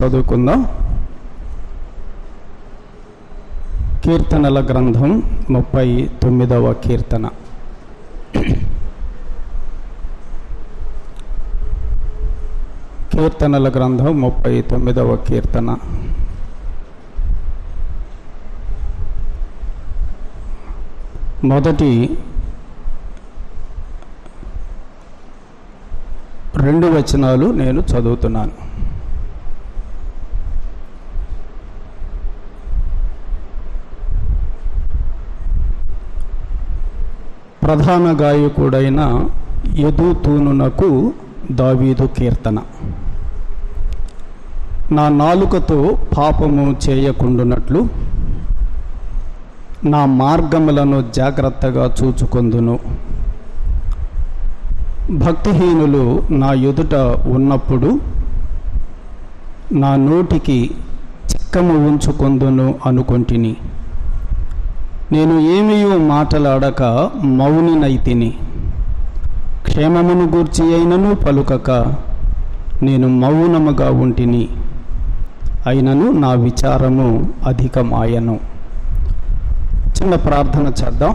చదువుకుందాం. కీర్తనల గ్రంథం 39వ కీర్తన. కీర్తనల గ్రంథం 39వ కీర్తన. మొదటి 2 వచనాలు నేను చదువుతున్నాను. ప్రధాన గాయకుడైన యెదుతూనునకు దావీదు కీర్తన. నా నాలుకతో పాపము చేయకుండునట్లు నా మార్గములను జాగ్రత్తగా చూచుకొందును. భక్తిహీనులు నా ఎదుట ఉన్నప్పుడు నా నోటికి చిక్కము ఉంచుకొందును అనుకొంటిని. నేను ఏమీయూ మాటలాడక మౌనినైతిని. క్షేమమును గూర్చి అయినను పలుకక నేను మౌనముగా ఉంటిని. అయినను నా విచారము అధికమాయను. చిన్న ప్రార్థన చేద్దాం.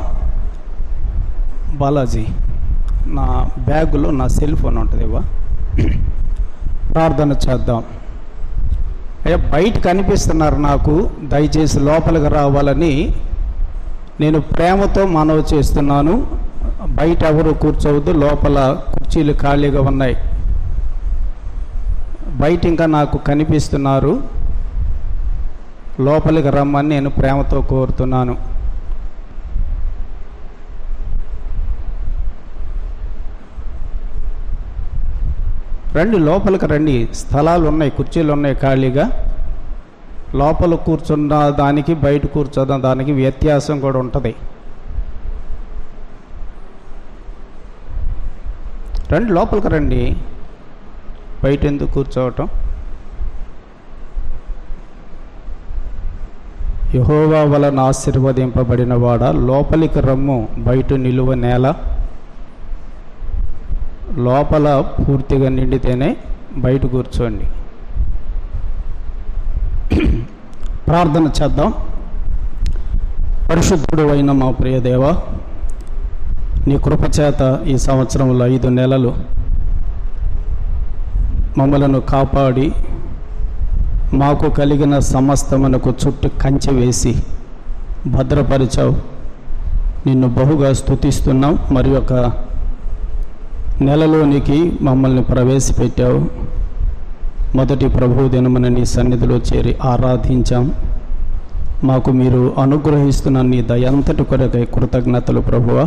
బాలాజీ, నా బ్యాగులో నా సెల్ ఫోన్ ఉంటుంది ఇవ్వ. ప్రార్థన చేద్దాం. అయ్యా, బయట కనిపిస్తున్నారు నాకు, దయచేసి లోపలికి రావాలని నేను ప్రేమతో మనవి చేస్తున్నాను. బయట ఎవరు కూర్చోవద్దు, లోపల కుర్చీలు ఖాళీగా ఉన్నాయి. బయట ఇంకా నాకు కనిపిస్తున్నారు, లోపలికి రమ్మని నేను ప్రేమతో కోరుతున్నాను. రండి, లోపలికి రండి. స్థలాలు ఉన్నాయి, కుర్చీలు ఉన్నాయి ఖాళీగా. లోపల కూర్చున్న దానికి బయట కూర్చున్న దానికి వ్యత్యాసం కూడా ఉంటుంది. రండి, లోపలికి రండి. బయట ఎందుకు కూర్చోవటం? యెహోవా వలన ఆశీర్వదింపబడిన వాడ, లోపలికి రమ్ము. బయట నిలువ నేల, లోపల పూర్తిగా నిండితేనే బయట కూర్చోండి. ప్రార్థన చేద్దాం. పరిశుద్ధుడు అయిన మా ప్రియదేవ, నీ కృపచేత ఈ సంవత్సరంలో 5 నెలలు మమ్మలను కాపాడి మాకు కలిగిన సమస్తమునకు చుట్టూ కంచె వేసి భద్రపరిచావు. నిన్ను బహుగా స్తుతిస్తున్నాం. మరి ఒక నెలలోనికి మమ్మల్ని ప్రవేశపెట్టావు. మొదటి ప్రభు దినమున నీ సన్నిధిలో చేరి ఆరాధించాం. మాకు మీరు అనుగ్రహిస్తున్న నీ దయంతటి కొరకై కృతజ్ఞతలు ప్రభువా.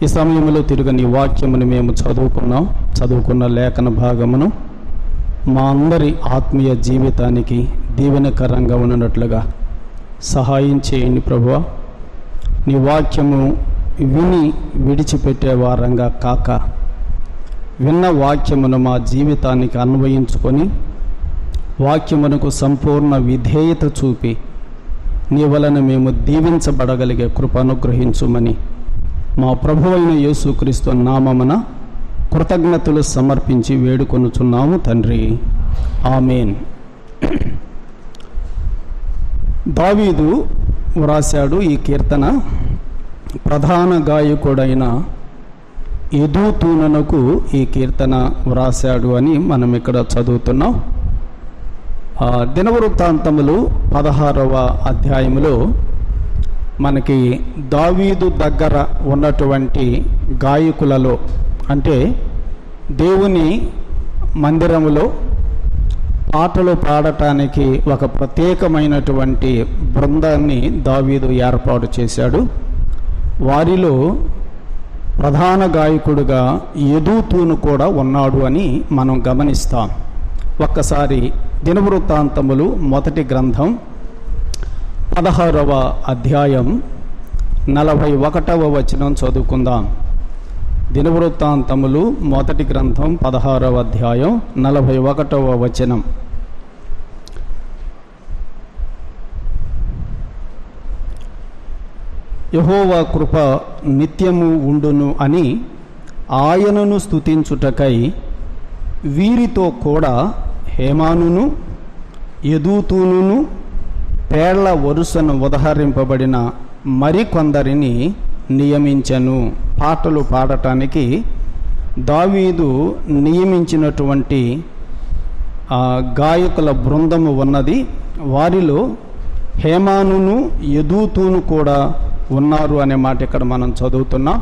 ఈ సమయంలో తిరిగి నీ వాక్యమును మేము చదువుకున్న లేఖన భాగమును మా అందరి ఆత్మీయ జీవితానికి దీవెనకరంగా ఉన్నట్లుగా సహాయం చేయండి ప్రభువా. నీ వాక్యము విని విడిచిపెట్టే వారంగా కాక, విన్న వాక్యమును మా జీవితానికి అన్వయించుకొని వాక్యమునకు సంపూర్ణ విధేయత చూపి నీ వలన మేము దీవించబడగలిగే కృప అనుగ్రహించుమని మా ప్రభువైన యేసుక్రీస్తు నామమున కృతజ్ఞతలు సమర్పించి వేడుకొనుచున్నాము తండ్రి. ఆమేన్. దావీదు వ్రాశాడు ఈ కీర్తన. ప్రధాన గాయకుడైన యెదుతూనునకు ఈ కీర్తన వ్రాశాడు అని మనం ఇక్కడ చదువుతున్నాం. దినవృత్తాంతములు 16వ అధ్యాయములో మనకి దావీదు దగ్గర ఉన్నటువంటి గాయకులలో, అంటే దేవుని మందిరములో పాటలు పాడటానికి ఒక ప్రత్యేకమైనటువంటి బృందాన్ని దావీదు ఏర్పాటు చేశాడు. వారిలో ప్రధాన గాయకుడుగా యెదుతూను కూడా ఉన్నాడు అని మనం గమనిస్తాం. ఒక్కసారి దినవృత్తాంతములు మొదటి గ్రంథం 16వ అధ్యాయం 41వ వచనం చదువుకుందాం. దినవృత్తాంతములు మొదటి గ్రంథం 16వ అధ్యాయం 41వ వచనం. యెహోవా కృప నిత్యము ఉండును అని ఆయనను స్తుతించుటకై వీరితో కూడా హేమానును యెదూతూనును పేర్ల వరుసను ఉదహరింపబడిన మరికొందరిని నియమించెను. పాటలు పాడటానికి దావీదు నియమించినటువంటి గాయకుల బృందము ఉన్నది. వారిలో హేమానును యెదూతూను కూడా ఉన్నారు అనే మాట ఇక్కడ మనం చదువుతున్నాం.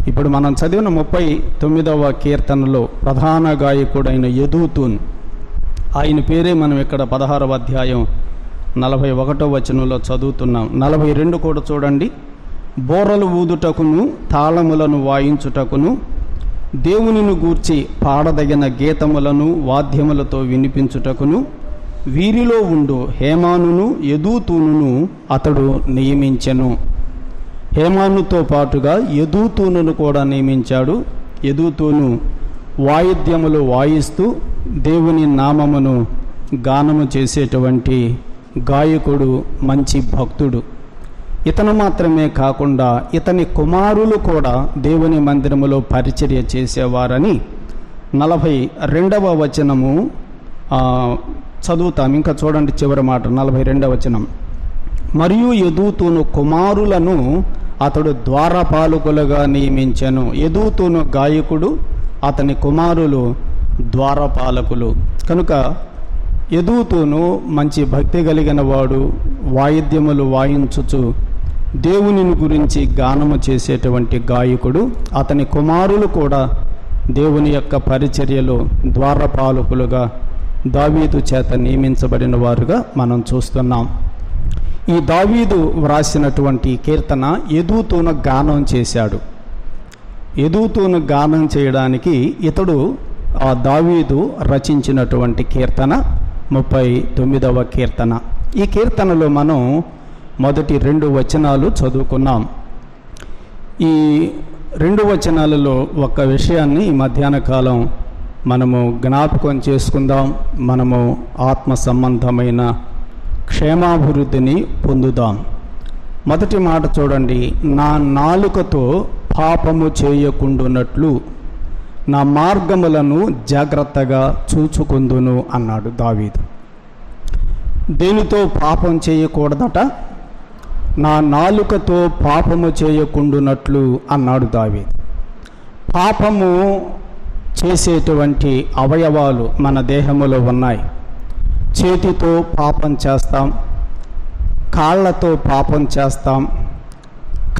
ఇప్పుడు మనం చదివిన 39వ కీర్తనలో ప్రధాన గాయకుడైన యెదూతూను, ఆయన పేరే మనం ఇక్కడ 16వ అధ్యాయం 41వ వచనంలో చదువుతున్నాం. 42 కూడా చూడండి. బోరలు ఊదుటకును తాళములను వాయించుటకును దేవునిని గూర్చి పాడదగిన గీతములను వాద్యములతో వినిపించుటకును వీరిలో ఉండు హేమానును యెదూతూనును అతడు నియమించెను. హేమానుతో పాటుగా యెదూతూనును కూడా నియమించాడు. యెదూతూను వాయిద్యములు వాయిస్తూ దేవుని నామమును గానము చేసేటువంటి గాయకుడు, మంచి భక్తుడు. ఇతను మాత్రమే కాకుండా ఇతని కుమారులు కూడా దేవుని మందిరములో పరిచర్య చేసేవారని 42వ వచనము చదువుతాం. ఇంకా చూడండి చివరి మాట, 42వ వచనం. మరియు యెదూతూను కుమారులను అతడు ద్వారపాలకులుగా నియమించెను. యెదూతూను గాయకుడు, అతని కుమారులు ద్వారపాలకులు. కనుక యెదూతూను మంచి భక్తి కలిగిన వాడు, వాయిద్యములు వాయించుచు దేవుని గురించి గానము చేసేటువంటి గాయకుడు. అతని కుమారులు కూడా దేవుని యొక్క పరిచర్యలో ద్వారపాలకులుగా దావీదు చేత నియమించబడిన వారుగా మనం చూస్తున్నాం. ఈ దావీదు వ్రాసినటువంటి కీర్తన యెదూతూను గానం చేశాడు. యెదూతూను గానం చేయడానికి ఇతడు దావీదు రచించినటువంటి కీర్తన 39వ కీర్తన. ఈ కీర్తనలో మనం మొదటి 2 వచనాలు చదువుకున్నాం. ఈ 2 వచనాలలో ఒక విషయాన్ని ఈ మధ్యాహ్న కాలం మనము జ్ఞాపకం చేసుకుందాం. మనము ఆత్మ సంబంధమైన క్షేమాభివృద్ధిని పొందుదాం. మొదటి మాట చూడండి. నా నాలుకతో పాపము చేయకుండునట్లు నా మార్గములను జాగ్రత్తగా చూచుకుందును అన్నాడు దావీదు. దేనితో పాపం చేయకూడదట? నా నాలుకతో పాపము చేయకుండునట్లు అన్నాడు దావీదు. పాపము చేసేటువంటి అవయవాలు మన దేహములో ఉన్నాయి. చేతితో పాపం చేస్తాం, కాళ్ళతో పాపం చేస్తాం,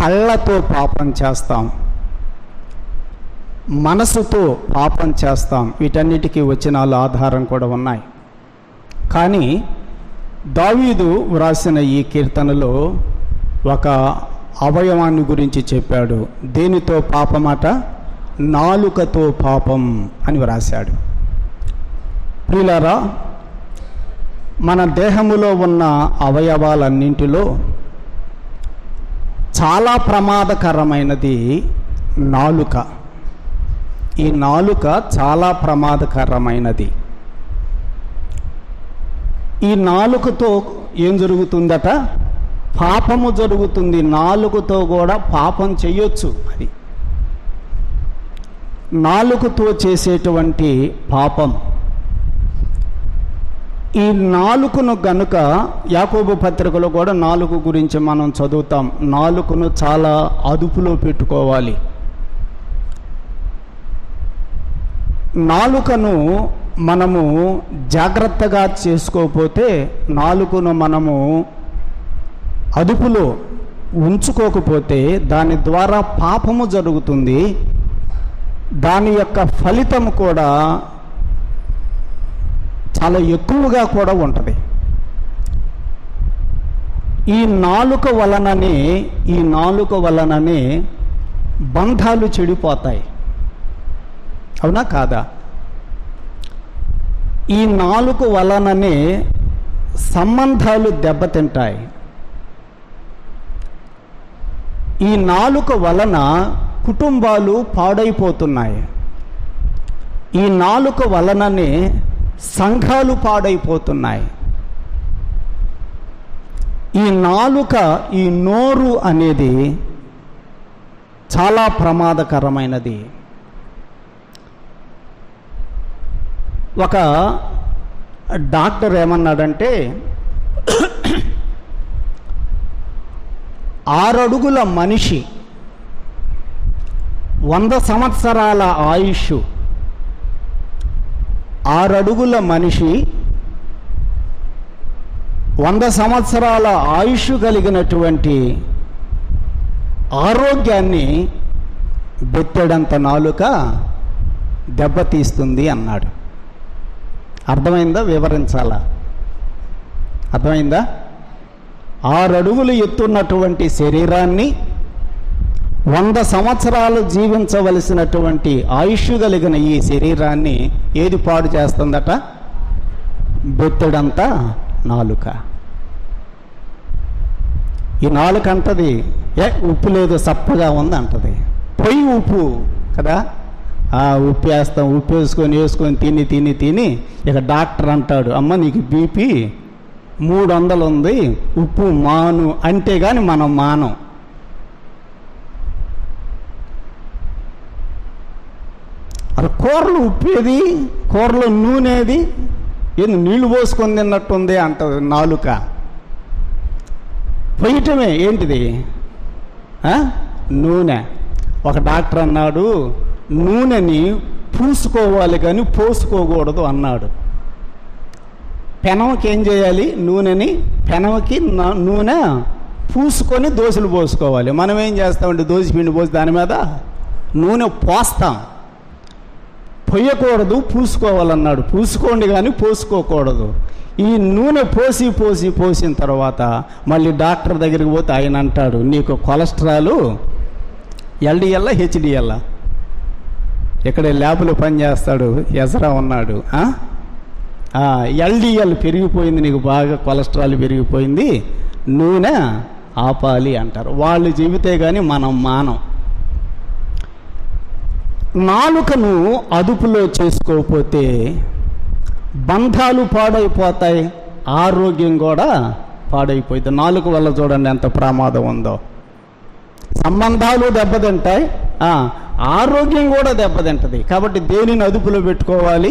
కళ్ళతో పాపం చేస్తాం, మనసుతో పాపం చేస్తాం. వీటన్నిటికీ వచనాల ఆధారం కూడా ఉన్నాయి. కానీ దావీదు వ్రాసిన ఈ కీర్తనలో ఒక అవయవాన్ని గురించి చెప్పాడు. దేనితో పాపమాట? నాలుకతో పాపం అని వ్రాశాడు. ప్రియులారా, మన దేహములో ఉన్న అవయవాలన్నింటిలో చాలా ప్రమాదకరమైనది నాలుక. ఈ నాలుక చాలా ప్రమాదకరమైనది. ఈ నాలుకతో ఏం జరుగుతుందట? పాపము జరుగుతుంది. నాలుకతో కూడా పాపం చేయొచ్చు. అది నాలుకతో చేసేటువంటి పాపం. ఈ నాలుకను గనుక యాకోబు పత్రికలో కూడా నాలుక గురించి మనం చదువుతాం. నాలుకను చాలా అదుపులో పెట్టుకోవాలి. నాలుకను మనము జాగ్రత్తగా చేసుకోకపోతే, నాలుకను మనము అదుపులో ఉంచుకోకపోతే దాని ద్వారా పాపము జరుగుతుంది. దాని యొక్క ఫలితం కూడా చాలా ఎక్కువగా కూడా ఉంటుంది. ఈ నాలుక వలననే బంధాలు చెడిపోతాయి. అవునా కాదా? ఈ నాలుక వలననే సంబంధాలు దెబ్బతింటాయి. ఈ నాలుక వలన కుటుంబాలు పాడైపోతున్నాయి. ఈ నాలుక వలననే సంఘాలు పాడైపోతున్నాయి. ఈ నాలుక, ఈ నోరు అనేది చాలా ప్రమాదకరమైనది. ఒక డాక్టర్ ఏమన్నాడంటే 6 అడుగుల మనిషి 100 సంవత్సరాల ఆయుష్, 6 అడుగుల మనిషి 100 సంవత్సరాల ఆయుష్ కలిగినటువంటి ఆరోగ్యాన్ని బెత్తెడంత నాలుక దెబ్బతీస్తుంది అన్నాడు. అర్థమైందా? వివరించాలా? అర్థమైందా? 6 అడుగులు ఎత్తున్నటువంటి శరీరాన్ని 100 సంవత్సరాలు జీవించవలసినటువంటి ఆయుష్ కలిగిన ఈ శరీరాన్ని ఏది పాడు చేస్తుందట? బెత్తెడంత నాలుక. ఈ నాలుక అంటది, ఉప్పు లేదు సప్పగా ఉంది అంటది. పొయ్యి ఉప్పు కదా, ఉప్పు వేస్తాం, ఉప్పు వేసుకొని తిని ఇక డాక్టర్ అంటాడు, అమ్మ నీకు బీపీ 300 ఉంది, ఉప్పు మాను అంటే కానీ మనం మానం. అది కూరలు ఉప్పేది, కూరలో నూనెది, ఏంది నీళ్లు పోసుకొని తిన్నట్టుంది అంటది నాలుక. పొయ్యటమే ఏంటిది? నూనె. ఒక డాక్టర్ అన్నాడు, నూనెని పూసుకోవాలి కానీ పోసుకోకూడదు అన్నాడు. పెనంకి ఏం చేయాలి? పెనంకి నూనె పూసుకొని దోశలు పోసుకోవాలి. మనం ఏం చేస్తామంటే దోశ పిండి పోసి దాని మీద నూనె పోస్తాం. పొయ్యకూడదు, పూసుకోవాలన్నాడు. పూసుకోండి కానీ పోసుకోకూడదు. ఈ నూనె పోసిన తర్వాత మళ్ళీ డాక్టర్ దగ్గరికి పోతే ఆయన అంటాడు, నీకు కొలెస్ట్రాల్ LDL HDL. ఇక్కడ ల్యాబ్లో పనిచేస్తాడు, ఎజరా ఉన్నాడు. LDL పెరిగిపోయింది, నీకు బాగా కొలెస్ట్రాల్ పెరిగిపోయింది, నూనె ఆపాలి అంటారు. వాళ్ళు చెబితే కానీ మనం మానం. నాలుకను అదుపులో చేసుకోకపోతే బంధాలు పాడైపోతాయి, ఆరోగ్యం కూడా పాడైపోతుంది. నాలుక వల్ల చూడండి ఎంత ప్రమాదం ఉందో. సంబంధాలు దెబ్బతింటాయి, ఆరోగ్యం కూడా దెబ్బతింటది. కాబట్టి దేనిని అదుపులో పెట్టుకోవాలి?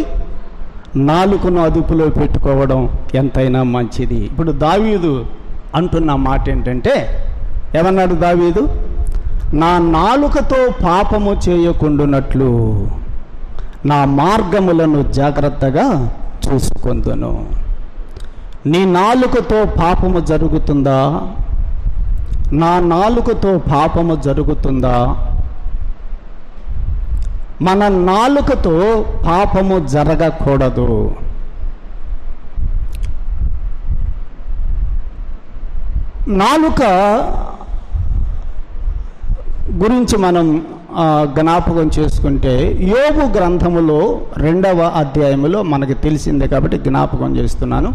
నాలుకను అదుపులో పెట్టుకోవడం ఎంతైనా మంచిది. ఇప్పుడు దావీదు అంటున్న మాట ఏంటంటే, ఏమన్నాడు దావీదు? నా నాలుకతో పాపము చేయకుండునట్లు నా మార్గములను జాగ్రత్తగా చూసుకొందును. నీ నాలుకతో పాపము జరుగుతుందా? నా నాలుకతో పాపము జరుగుతుందా? మన నాలుకతో పాపము జరగకూడదు. నాలుక గురించి మనం జ్ఞాపకం చేసుకుంటే యోబు గ్రంథములో 2వ అధ్యాయములో మనకి తెలిసిందే కాబట్టి జ్ఞాపకం చేస్తున్నాను.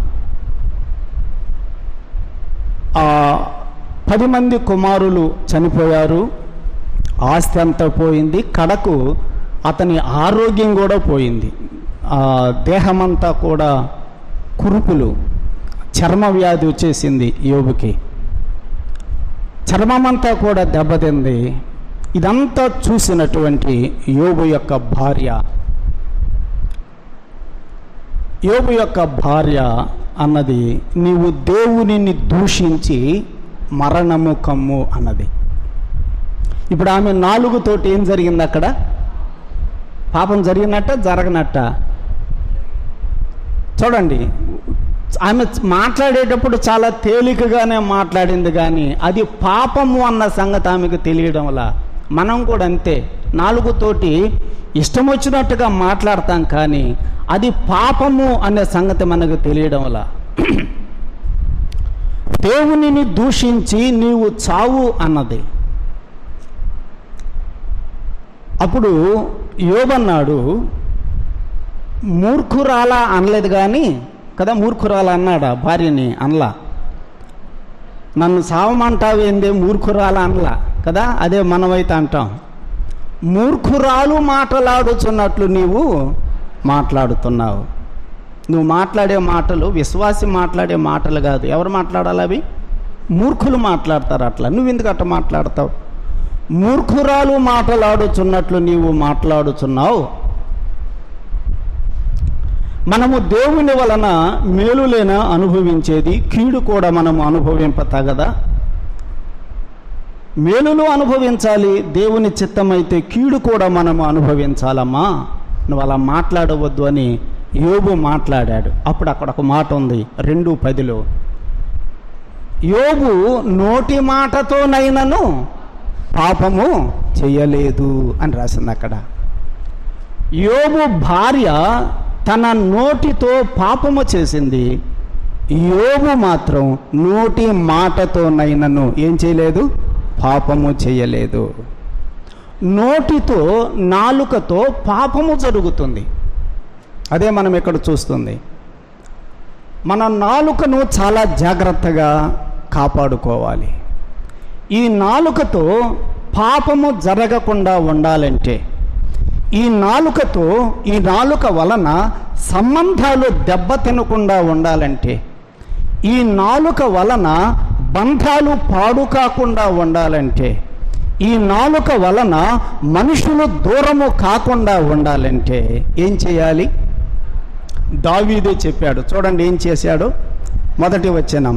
10 మంది కుమారులు చనిపోయారు, ఆస్తి అంతా పోయింది, కడకు అతని ఆరోగ్యం కూడా పోయింది. దేహమంతా కూడా కురుపులు, చర్మ వ్యాధి వచ్చేసింది యోబుకి, చర్మమంతా కూడా దెబ్బతింది. ఇదంతా చూసినటువంటి యోబు యొక్క భార్య అన్నది, నీవు దేవునిని దూషించి మరణము కమ్ము అన్నది. ఇప్పుడు ఆమె నాలుగుతోటి ఏం జరిగింది? అక్కడ పాపం జరిగినట్ట జరగనట్ట? చూడండి, ఆమె మాట్లాడేటప్పుడు చాలా తేలికగానే మాట్లాడింది, కానీ అది పాపము అన్న సంగతి ఆమెకు తెలియడం వల్ల మనం కూడా అంతే, నాలుగుతోటి ఇష్టం వచ్చినట్టుగా మాట్లాడతాం, కానీ అది పాపము అనే సంగతి మనకు తెలియడం వల్ల దేవునిని దూషించి నీవు చావు అన్నది. అప్పుడు యోబన్నాడు, మూర్ఖురాలా అనలేదు కానీ కదా, మూర్ఖురాలు అన్నాడా భార్యని? అనలా. నన్ను సావమంటావేందే మూర్ఖురాలు అనలా కదా, అదే మనమైతే అంటాం. మూర్ఖురాలు మాట్లాడుతున్నట్లు నీవు మాట్లాడుతున్నావు. నువ్వు మాట్లాడే మాటలు విశ్వాసి మాట్లాడే మాటలు కాదు. ఎవరు మాట్లాడాలి? అవి మూర్ఖులు మాట్లాడతారు. అట్లా నువ్వు ఎందుకు అట్లా మాట్లాడతావు? మూర్ఖురాలు మాట్లాడుతున్నట్లు నీవు మాట్లాడుతున్నావు. మనము దేవుని వలన మేలులేనా అనుభవించేది, కీడు కూడా మనము అనుభవింపతగదా? మేలులు అనుభవించాలి, దేవుని చిత్తమైతే కీడు కూడా మనము అనుభవించాలమ్మా, నువ్వు అలా మాట్లాడవద్దు అని యోబు మాట్లాడాడు. అప్పుడు అక్కడ ఒక మాట ఉంది 2:10లో, యోబు నోటి మాటతోనైనను పాపము చేయలేదు అని రాసింది అక్కడ. యోబు భార్య తన నోటితో పాపము చేసింది, యోబు మాత్రం నోటి మాటతోనైనను ఏం చేయలేదు? పాపము చేయలేదు. నోటితో, నాలుకతో పాపము జరుగుతుంది. అదే మనం ఇక్కడ చూస్తుంది. మన నాలుకను చాలా జాగ్రత్తగా కాపాడుకోవాలి. ఈ నాలుకతో పాపము జరగకుండా ఉండాలంటే, ఈ నాలుక వలన సంబంధాలు దెబ్బతినకుండా ఉండాలంటే, ఈ నాలుక వలన బంధాలు పాడు కాకుండా ఉండాలంటే, ఈ నాలుక వలన మనుషులు దూరము కాకుండా ఉండాలంటే ఏం చేయాలి? దావీదే చెప్పాడు. చూడండి ఏం చేశాడు. 1వ వచనం,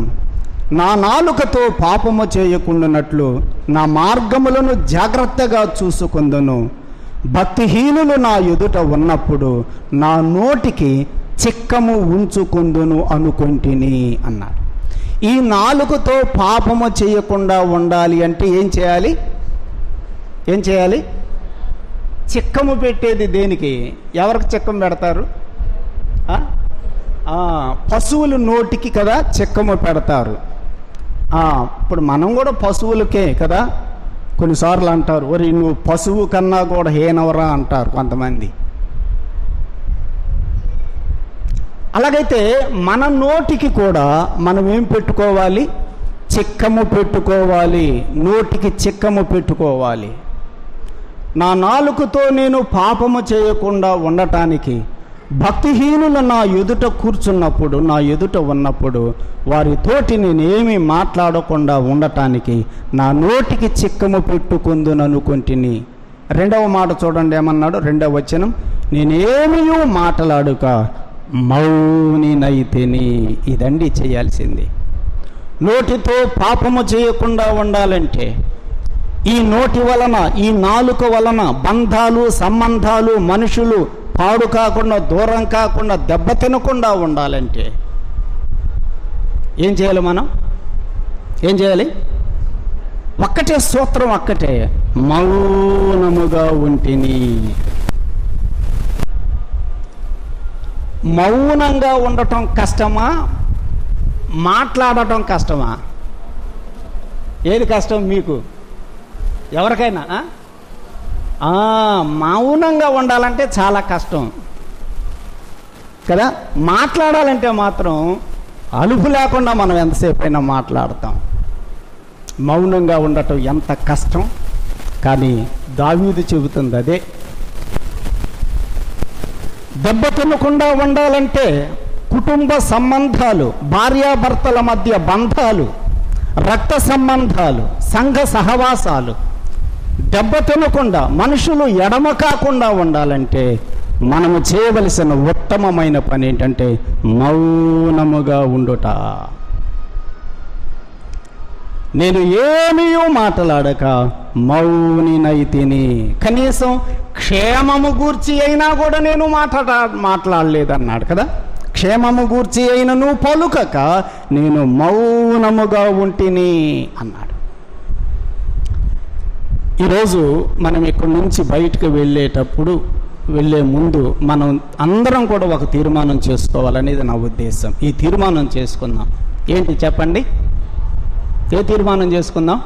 నా నాలుకతో పాపము చేయకుండానట్లు నా మార్గములను జాగ్రత్తగా చూసుకొందును, భక్తిహీనులు నా ఎదుట ఉన్నప్పుడు నా నోటికి చిక్కము ఉంచుకొందును అనుకొంటిని అన్నాడు. ఈ నాలుకతో పాపము చేయకుండా ఉండాలి అంటే ఏం చేయాలి? ఏం చేయాలి? చిక్కము పెట్టేది దేనికి? ఎవరికి చిక్కము పెడతారు? పశువుల నోటికి కదా చిక్కము పెడతారు. ఇప్పుడు మనం కూడా పశువులకే కదా కొన్నిసార్లు అంటారు, ఒరి నువ్వు పశువు కన్నా కూడా హీనవరా అంటారు కొంతమంది. అలాగైతే మన నోటికి కూడా మనం ఏం పెట్టుకోవాలి? చిక్కము పెట్టుకోవాలి. నోటికి చిక్కము పెట్టుకోవాలి. నా నాలుకతో నేను పాపము చేయకుండా ఉండటానికి, భక్తిహీనులు నా ఎదుట కూర్చున్నప్పుడు, నా ఎదుట ఉన్నప్పుడు వారితోటి నేనేమి మాట్లాడకుండా ఉండటానికి నా నోటికి చిక్కము పెట్టుకుందుననుకుంటుని. 2వ మాట చూడండి ఏమన్నాడు? 2వ వచనం, నేనేమీ మాట్లాడుక మౌనినైతిని. ఇదండి చేయాల్సింది. నోటితో పాపము చేయకుండా ఉండాలంటే, ఈ నోటి వలన, ఈ నాలుక వలన బంధాలు, సంబంధాలు, మనుషులు పాడు కాకుండా, దూరం కాకుండా, దెబ్బతినకుండా ఉండాలంటే ఏం చేయాలి? మనం ఏం చేయాలి? ఒక్కటే సూత్రం, ఒక్కటే, మౌనముగా ఉంటిని. మౌనంగా ఉండటం కష్టమా? మాట్లాడటం కష్టమా? ఏది కష్టం మీకు? ఎవరికైనా మౌనంగా ఉండాలంటే చాలా కష్టం కదా. మాట్లాడాలంటే మాత్రం అలుపు లేకుండా మనం ఎంతసేపు అయినా మాట్లాడతాం. మౌనంగా ఉండటం ఎంత కష్టం. కానీ దావీదు చెబుతుంది అదే. దెబ్బతినకుండా ఉండాలంటే కుటుంబ సంబంధాలు, భార్యాభర్తల మధ్య బంధాలు, రక్త సంబంధాలు, సంఘ సహవాసాలు దెబ్బతినకుండా, మనుషులు ఎడమ కాకుండా ఉండాలంటే మనము చేయవలసిన ఉత్తమమైన పని ఏంటంటే మౌనముగా ఉండుట. నేను ఏమీ మాట్లాడక మౌనినైతిని. కనీసం క్షేమము గూర్చి అయినా కూడా నేను మాట్లాడలేదన్నాడు కదా. క్షేమము గూర్చి అయినను పలుకక నేను మౌనముగా ఉంటిని అన్నాడు. ఈరోజు మనం ఇక్కడి నుంచి బయటకు వెళ్ళే ముందు మనం అందరం కూడా ఒక తీర్మానం చేసుకోవాలనేది నా ఉద్దేశం. ఈ తీర్మానం చేసుకుందాం. ఏంటి చెప్పండి? ఏ తీర్మానం చేసుకుందాం?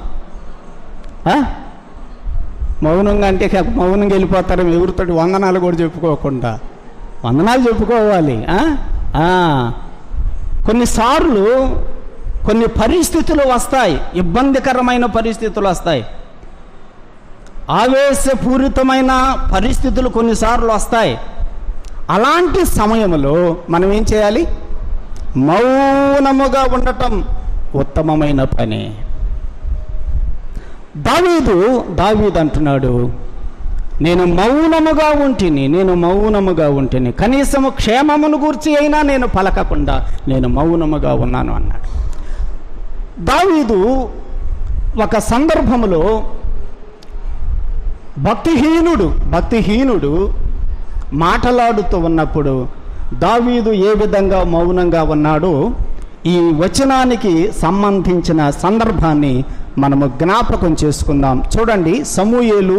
మౌనంగా అంటే మౌనంగా వెళ్ళిపోతారు. ఎవరితో వందనాలు కూడా చెప్పుకోకుండా. వందనాలు చెప్పుకోవాలి. కొన్నిసార్లు కొన్ని పరిస్థితులు వస్తాయి, ఇబ్బందికరమైన పరిస్థితులు వస్తాయి, ఆవేశపూరితమైన పరిస్థితులు కొన్నిసార్లు వస్తాయి. అలాంటి సమయంలో మనం ఏం చేయాలి? మౌనముగా ఉండటం ఉత్తమమైన పని. దావీదు అంటున్నాడు, నేను మౌనముగా ఉంటిని, కనీసము క్షేమమును గూర్చి అయినా నేను పలకకుండా నేను మౌనముగా ఉన్నాను అన్నాడు. దావీదు ఒక సందర్భములో భక్తిహీనుడు మాటలాడుతూ ఉన్నప్పుడు దావీదు ఏ విధంగా మౌనంగా ఉన్నాడో ఈ వచనానికి సంబంధించిన సందర్భాన్ని మనము జ్ఞాపకం చేసుకుందాం. చూడండి, సమూయేలు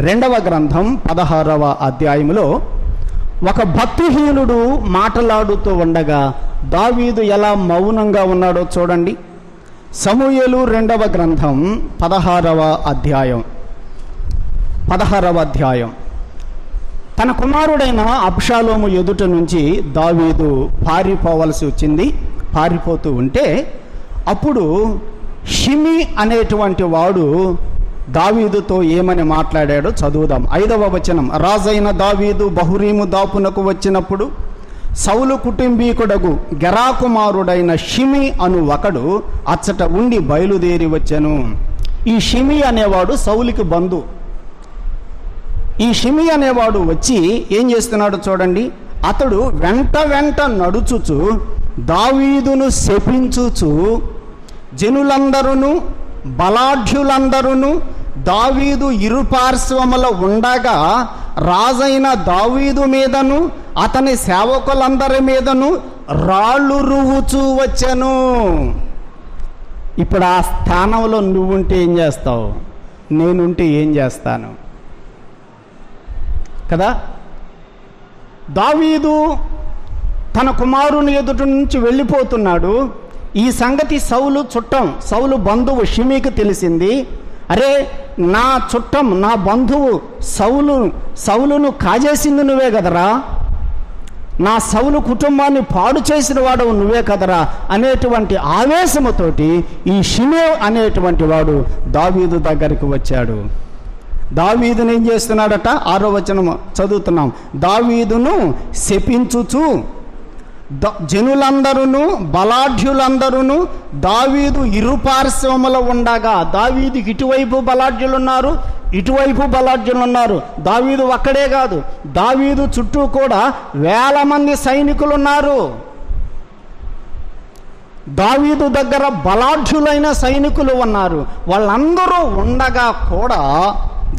2వ గ్రంథం 16వ అధ్యాయంలో ఒక భక్తిహీనుడు మాటలాడుతూ ఉండగా దావీదు ఎలా మౌనంగా ఉన్నాడో చూడండి. సమూయేలు 2వ గ్రంథం 16వ అధ్యాయం. తన కుమారుడైన అబ్షాలోము ఎదుట నుంచి దావీదు పారిపోవలసి వచ్చింది. పారిపోతూ ఉంటే అప్పుడు షిమి అనేటువంటి వాడు దావీదుతో ఏమని మాట్లాడాడో చదువుదాం. 5వ వచనం. రాజైన దావీదు బహురీము దాపునకు వచ్చినప్పుడు సౌలు కుటుంబీకుడగు గెరాకుమారుడైన షిమి అను ఒకడు అచ్చట ఉండి బయలుదేరి వచ్చెను. ఈ షిమి అనేవాడు సౌలుకి బంధు. ఈ షిమి అనేవాడు వచ్చి ఏం చేస్తున్నాడు చూడండి. అతడు వెంట నడుచుచు దావీదును శపించుచు జనులందరూ బలాఢ్యులందరూ దావీదు ఇరుపార్శ్వముల ఉండగా రాజైన దావీదు మీదను అతని సేవకులందరి మీదను రాళ్ళు రువ్వుచూ వచ్చెను. ఇప్పుడు ఆ స్థానంలో నువ్వుంటే ఏం చేస్తావు? నేనుంటే ఏం చేస్తాను కదా. దావీదు తన కుమారుని ఎదుటి నుంచి వెళ్ళిపోతున్నాడు. ఈ సంగతి సౌలు బంధువు షిమీకి తెలిసింది. అరే, నా చుట్టం, నా బంధువు సౌలును కాజేసింది నువ్వే కదరా, నా సౌలు కుటుంబాన్ని పాడు చేసిన వాడు నువ్వే కదరా అనేటువంటి ఆవేశముతోటి ఈ షిమే అనేటువంటి వాడు దావీదు దగ్గరికి వచ్చాడు. దావీదును ఏం చేస్తున్నాడట? 6వ వచనం చదువుతున్నాం. దావీదును శపించుచు జనులందరూ బలాఢ్యులందరూ దావీదు ఇరుపార్శ్వముల ఉండగా, దావీదుకి ఇటువైపు బలాఢ్యులున్నారు, ఇటువైపు బలాఢ్యులున్నారు. దావీదు ఒక్కడే కాదు, దావీదు చుట్టూ కూడా 1000 మంది సైనికులు ఉన్నారు. దావీదు దగ్గర బలాఢ్యులైన సైనికులు ఉన్నారు. వాళ్ళందరూ ఉండగా కూడా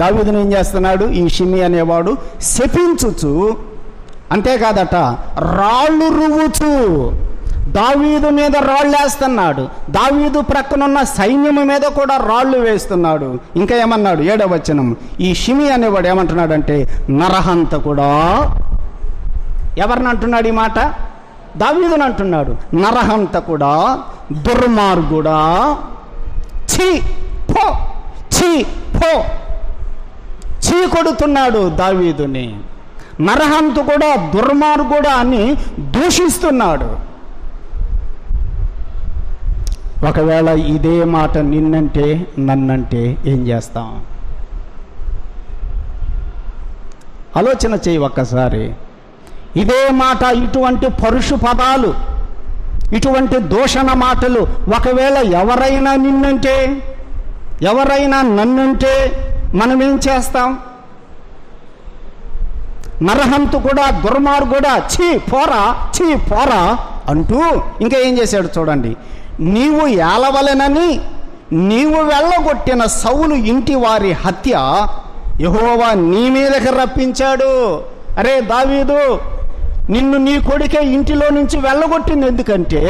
దావీదును ఏం చేస్తున్నాడు? ఈ షిమి అనేవాడు శపించుచు, అంతేకాదట రాళ్ళు రువ్వుచు దావీదు మీద రాళ్ళు వేస్తున్నాడు. దావీదు ప్రక్కనున్న సైన్యము మీద కూడా రాళ్ళు వేస్తున్నాడు. ఇంకా ఏమన్నాడు? 7వ వచనం. ఈ షిమి అనేవాడు ఏమంటున్నాడంటే, నరహంతకుడా. ఎవరిని అంటున్నాడు ఈ మాట? దావీదుని అంటున్నాడు. నరహంతకుడా, దుర్మార్గుడా, ఛీ పో, ఛీ పో, చీ కొడుతున్నాడు దావీదుని. నరహంతకుడా, దుర్మార్గుడా అని దూషిస్తున్నాడు. ఒకవేళ ఇదే మాట నిన్నంటే, నన్నంటే ఏం చేస్తాం? ఆలోచన చేయి ఒక్కసారి. ఇదే మాట, ఇటువంటి పరుష పదాలు, ఇటువంటి దూషణ మాటలు ఒకవేళ ఎవరైనా నిన్నంటే, ఎవరైనా నన్నంటే మనం ఏం చేస్తాం? నరహంతకుడా, దుర్మార్గుడా, ఛీ పోరా, ఛీ పోరా అంటూ ఇంకా ఏం చేశాడు చూడండి. నీవు ఏలవలెనని నీవు వెళ్ళగొట్టిన సౌలు ఇంటి వారి హత్య యెహోవా నీ మీదకి రప్పించాడు. అరే దావీదు, నిన్ను నీ కొడుకే ఇంటిలో నుంచి వెళ్ళగొట్టింది ఎందుకంటే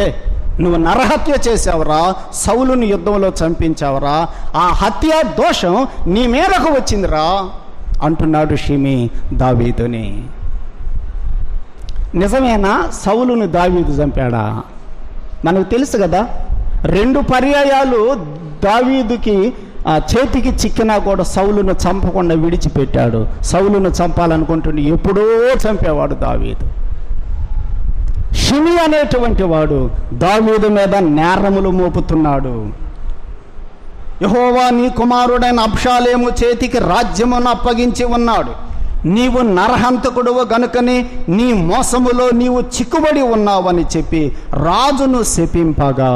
నువ్వు నరహత్య చేసావురా, సౌలుని యుద్ధంలో చంపించావురా, ఆ హత్య దోషం నీ మీదకు వచ్చిందిరా అంటున్నాడు షిమి దావీదుని. నిజమేనా సౌలుని దావీదు చంపాడా? మనకు తెలుసు కదా, 2 పర్యాయాలు దావీదుకి చేతికి చిక్కినా కూడా సౌలును చంపకుండా విడిచిపెట్టాడు. సౌలును చంపాలనుకుంటుండే ఎప్పుడో చంపేవాడు దావీదు. షిమి అనేటువంటి వాడు దావీదు మీద నేరములు మోపుతున్నాడు. యెహోవా నీ కుమారుడైన అబ్షాలోము చేతికి రాజ్యమును అప్పగించి ఉన్నాడు. నీవు నరహంతకుడువు గనుకని నీ మోసములో నీవు చిక్కుబడి ఉన్నావని చెప్పి రాజును శపింపగా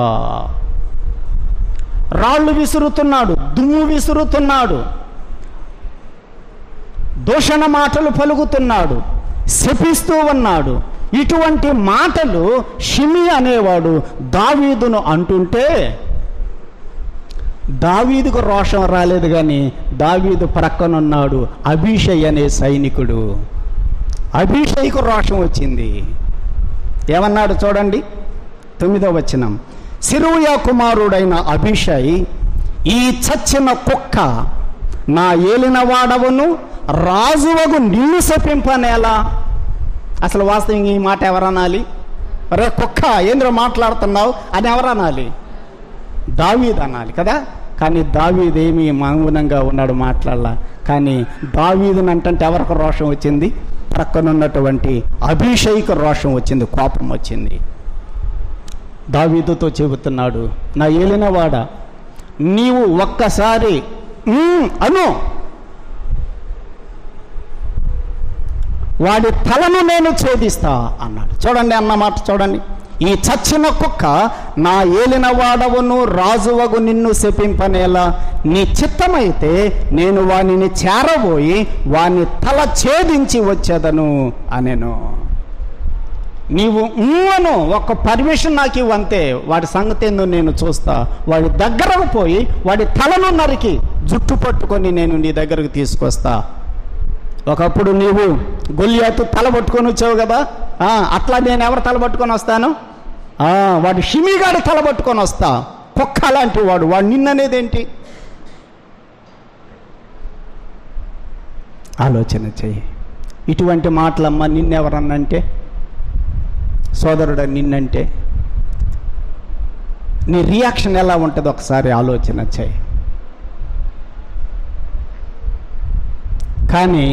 రాళ్ళు విసురుతున్నాడు, దుమ్ము విసురుతున్నాడు. దూషణ మాటలు పలుకుతున్నాడు, శపిస్తూ ఉన్నాడు. ఇటువంటి మాటలు షిమి అనేవాడు దావీదును అంటుంటే దావీదుకు రోషం రాలేదు, కానీ దావీదు ప్రక్కనున్నాడు అబీషై అనే సైనికుడు. అబీషైకు రోషం వచ్చింది. ఏమన్నాడు చూడండి, 9వ వచనం. సిరూయా కుమారుడైన అబీషై, ఈ చచ్చిన కుక్క నా ఏలిన వాడవను రాజువగు నిన్ను శపింపనేలా. అసలు వాస్తవంగా ఈ మాట ఎవరనాలి? రే కుక్క, ఏంద్ర మాట్లాడుతున్నావు అని ఎవరనాలి? దావీదు అనాలి కదా. కానీ దావీదు ఏమీ మౌనంగా ఉన్నాడు, మాట్లాడలా. కానీ దావీదుని అంటే ఎవరికి రోషం వచ్చింది? ప్రక్కనున్నటువంటి అబీషైకి రోషం వచ్చింది, కోపం వచ్చింది. దావీదుతో చెబుతున్నాడు, నా ఏలినవాడ, నీవు ఒక్కసారి అను, వాడి తలను నేను ఛేదిస్తా అన్నాడు. చూడండి అన్న మాట చూడండి. ఈ చచ్చిన కుక్క నా ఏలిన వాడవును రాజువగు నిన్ను శపింపనేలా, నీ చిత్తమైతే నేను వానిని చేరబోయి వాని తల ఛేదించి వచ్చేదను అనెను. నీవు అను, ఒక్క పర్మిషన్ నాకు ఇవ్వంతే, వాడి సంగతి ఏందో నేను చూస్తా. వాడి దగ్గరకు పోయి వాడి తలను నరికి జుట్టు పట్టుకొని నేను నీ దగ్గరకు తీసుకొస్తా. ఒకప్పుడు నీవు గొల్యాతు తల పట్టుకొని వచ్చావు కదా, అట్లా నేను ఎవరు తల పట్టుకొని వస్తాను? వాడు షిమిగాడు తల పట్టుకొని వస్తా. కుక్క లాంటి వాడు నిన్ననేదేంటి? ఆలోచన చెయ్యి. ఇటువంటి మాటలమ్మ నిన్నెవరన్నంటే, సోదరుడు నిన్నంటే నీ రియాక్షన్ ఎలా ఉంటుంది ఒకసారి ఆలోచన చెయ్యి. కానీ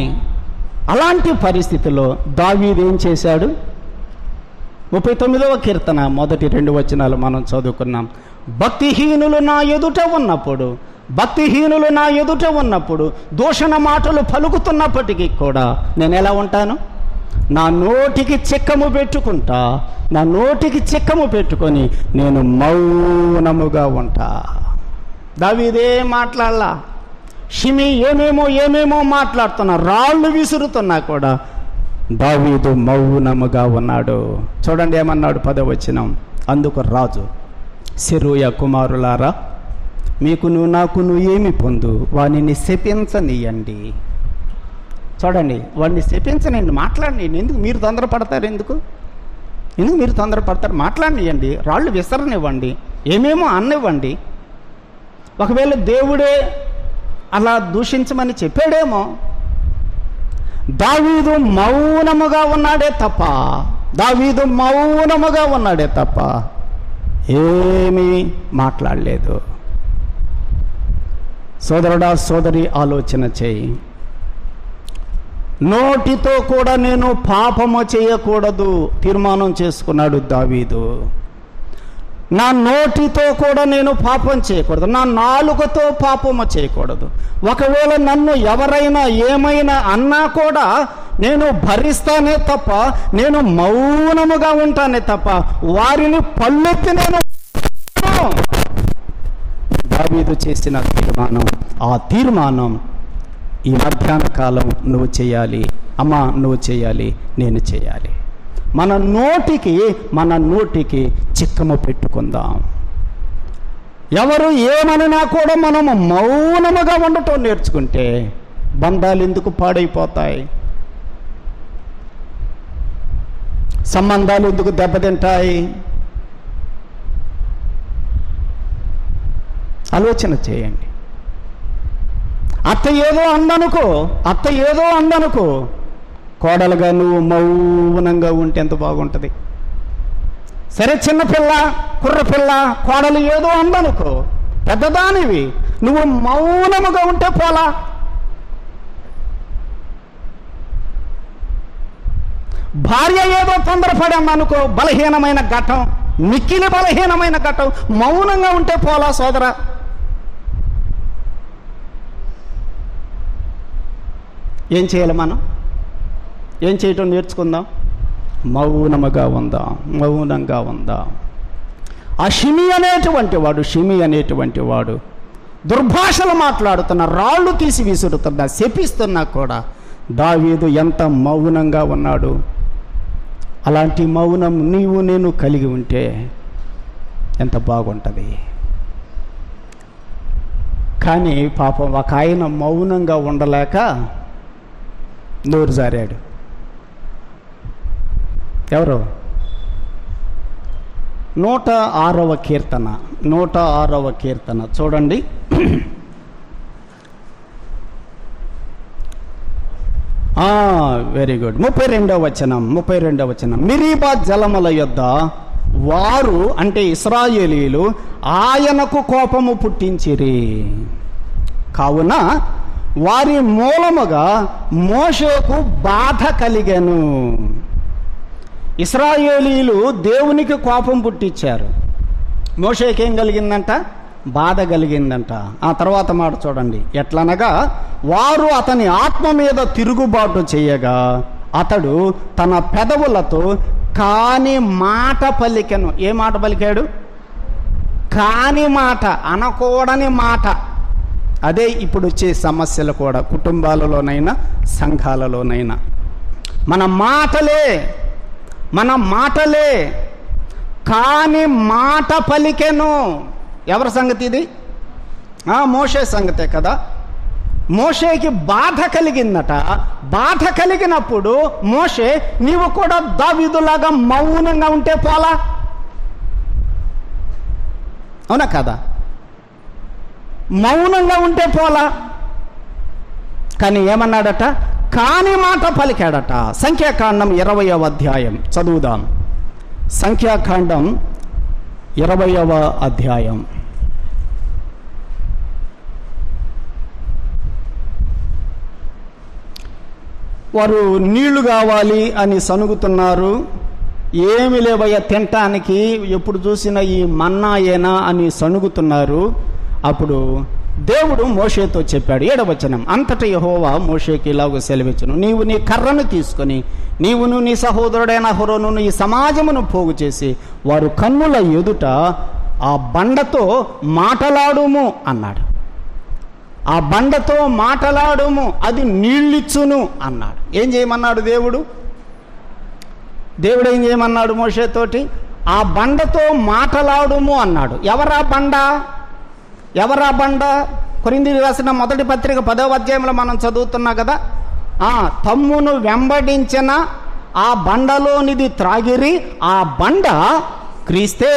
అలాంటి పరిస్థితిలో దావీదు ఏం చేశాడు? 39వ కీర్తన మొదటి 2 వచనాలు మనం చదువుకున్నాం. భక్తిహీనులు నా ఎదుట ఉన్నప్పుడు దూషణ మాటలు పలుకుతున్నప్పటికీ కూడా నేను ఎలా ఉంటాను? నా నోటికి చిక్కము పెట్టుకొని నేను మౌనముగా ఉంటా. దావీదే మాట్లాడలా. షిమి ఏమేమో మాట్లాడుతున్నా, రాళ్ళు విసురుతున్నా కూడా దావీదు మౌనముగా ఉన్నాడు. చూడండి ఏమన్నాడు 10వ వచనం. అందుకు రాజు, సెరూయా కుమారులారా, మీకును నాకును ఏమి పొందు, వానిని శపించనీయండి. చూడండి, వాడిని శపించనండి, మాట్లాడనీయండి. ఎందుకు మీరు తొందరపడతారు? ఎందుకు మీరు తొందరపడతారు? మాట్లాడనీయండి, రాళ్ళు విసరనివ్వండి, ఏమేమో అన్నివ్వండి. ఒకవేళ దేవుడే అలా దూషించమని చెప్పాడేమో. దావీదు మౌనముగా ఉన్నాడే తప్ప ఏమీ మాట్లాడలేదు. సోదరుడా, సోదరి, ఆలోచన చేయి. నోటితో కూడా నేను పాపము చేయకూడదు తీర్మానం చేసుకున్నాడు దావీదు. నా నోటితో కూడా నేను పాపం చేయకూడదు, నా నాలుకతో పాపము చేయకూడదు. ఒకవేళ నన్ను ఎవరైనా ఏమైనా అన్నా కూడా నేను భరిస్తానే తప్ప, నేను మౌనముగా ఉంటానే తప్ప వారిని పల్లెత్తి నేను. దావీదు చేసిన తీర్మానం, ఆ తీర్మానం ఈ మధ్యాహ్న కాలం నువ్వు చేయాలి, అమ్మా నువ్వు చేయాలి, నేను చేయాలి. మన నోటికి చిక్కము పెట్టుకుందాం. ఎవరు ఏమనినా కూడా మనము మౌనముగా ఉండటం నేర్చుకుంటే బంధాలు ఎందుకు పాడైపోతాయి? సంబంధాలు ఎందుకు దెబ్బతింటాయి? ఆలోచన చేయండి. అత్త ఏదో అందనుకో, కోడలుగా నువ్వు మౌనంగా ఉంటే ఎంత బాగుంటుంది. సరే, చిన్నపిల్ల, కుర్రపిల్ల, కోడలు ఏదో అందనుకో, పెద్దదానివి, నువ్వు మౌనముగా ఉంటే పోలా. భార్య ఏదో తొందరపడమ్మనుకో, బలహీనమైన ఘట్టం, మిక్కిలి బలహీనమైన ఘట్టం, మౌనంగా ఉంటే పోలా సోదరా. ఏం చేయాలి మనం? ఏం చేయటం నేర్చుకుందాం? మౌనంగా ఉందాం. ఆ షిమి అనేటువంటి వాడు దుర్భాషలు మాట్లాడుతున్నా, రాళ్ళు తీసి విసురుతున్నా, శపిస్తున్నా కూడా దావీదు ఎంత మౌనంగా ఉన్నాడు. అలాంటి మౌనం నీవు నేను కలిగి ఉంటే ఎంత బాగుంటుంది. కానీ పాపం ఒక ఆయన మౌనంగా ఉండలేక నోరు జారాడు. ఎవరు? 106వ కీర్తన, 106వ కీర్తన చూడండి. Very good. 32వ వచనం. మిరీబా జలముల యొద్ద వారు, అంటే ఇశ్రాయేలీలు, ఆయనకు కోపము పుట్టించిరి. కావున వారి మూలముగా మోషేకు బాధ కలిగెను. ఇశ్రాయేలీలు దేవునికి కోపం పుట్టించారు. మోషేకేం కలిగిందంట? బాధ కలిగిందంట. ఆ తర్వాత మాట చూడండి. ఎట్లనగా వారు అతని ఆత్మ మీద తిరుగుబాటు చేయగా అతడు తన పెదవులతో కాని మాట పలికెను. ఏ మాట పలికాడు? కాని మాట, అనకూడని మాట. అదే ఇప్పుడు వచ్చే సమస్యలు కూడా, కుటుంబాలలోనైనా సంఘాలలోనైనా. మన మాటలే కాని మాట పలికెను. ఎవరి సంగతి ఇది? మోషే సంగతే కదా. మోషేకి బాధ కలిగిందట. బాధ కలిగినప్పుడు మోషే, నీవు కూడా దావీదులాగా మౌనంగా ఉంటే పోలా? అవునా కదా? మౌనంగా ఉంటే పోలా? కానీ ఏమన్నాడట? కాని మాట పలికాడట. సంఖ్యాకాండం 20వ అధ్యాయం చదువుదాం. సంఖ్యాకాండం 20వ అధ్యాయం. వారు నీళ్లు కావాలి అని సనుగుతున్నారు. ఏమి లేవయ్యా తినటానికి, ఎప్పుడు చూసినా ఈ మన్నాయేనా అని సనుగుతున్నారు. అప్పుడు దేవుడు మోషేతో చెప్పాడు. 7వ వచనం. అంతటా యెహోవా మోషేకి ఇలాగ సెలవిచ్చును, నీవు నీ కర్రను తీసుకొని నీవును నీ సహోదరుడైన అహరోనును ఈ సమాజమును పోగు చేసి వారు కన్నుల ఎదుట ఆ బండతో మాటలాడుము అన్నాడు. ఆ బండతో మాటలాడుము, అది నీళ్ళిచ్చును అన్నాడు. ఏం చేయమన్నాడు దేవుడు? దేవుడు ఏం చేయమన్నాడు మోషేతోటి? ఆ బండతో మాటలాడుము అన్నాడు. ఎవరా బండ? కొరింథీయులకు రాసిన మొదటి పత్రిక 10వ అధ్యాయంలో మనం చదువుతున్నాం కదా. తమ్మును వెంబడించిన ఆ బండలోనిది త్రాగిరి, ఆ బండ క్రీస్తే.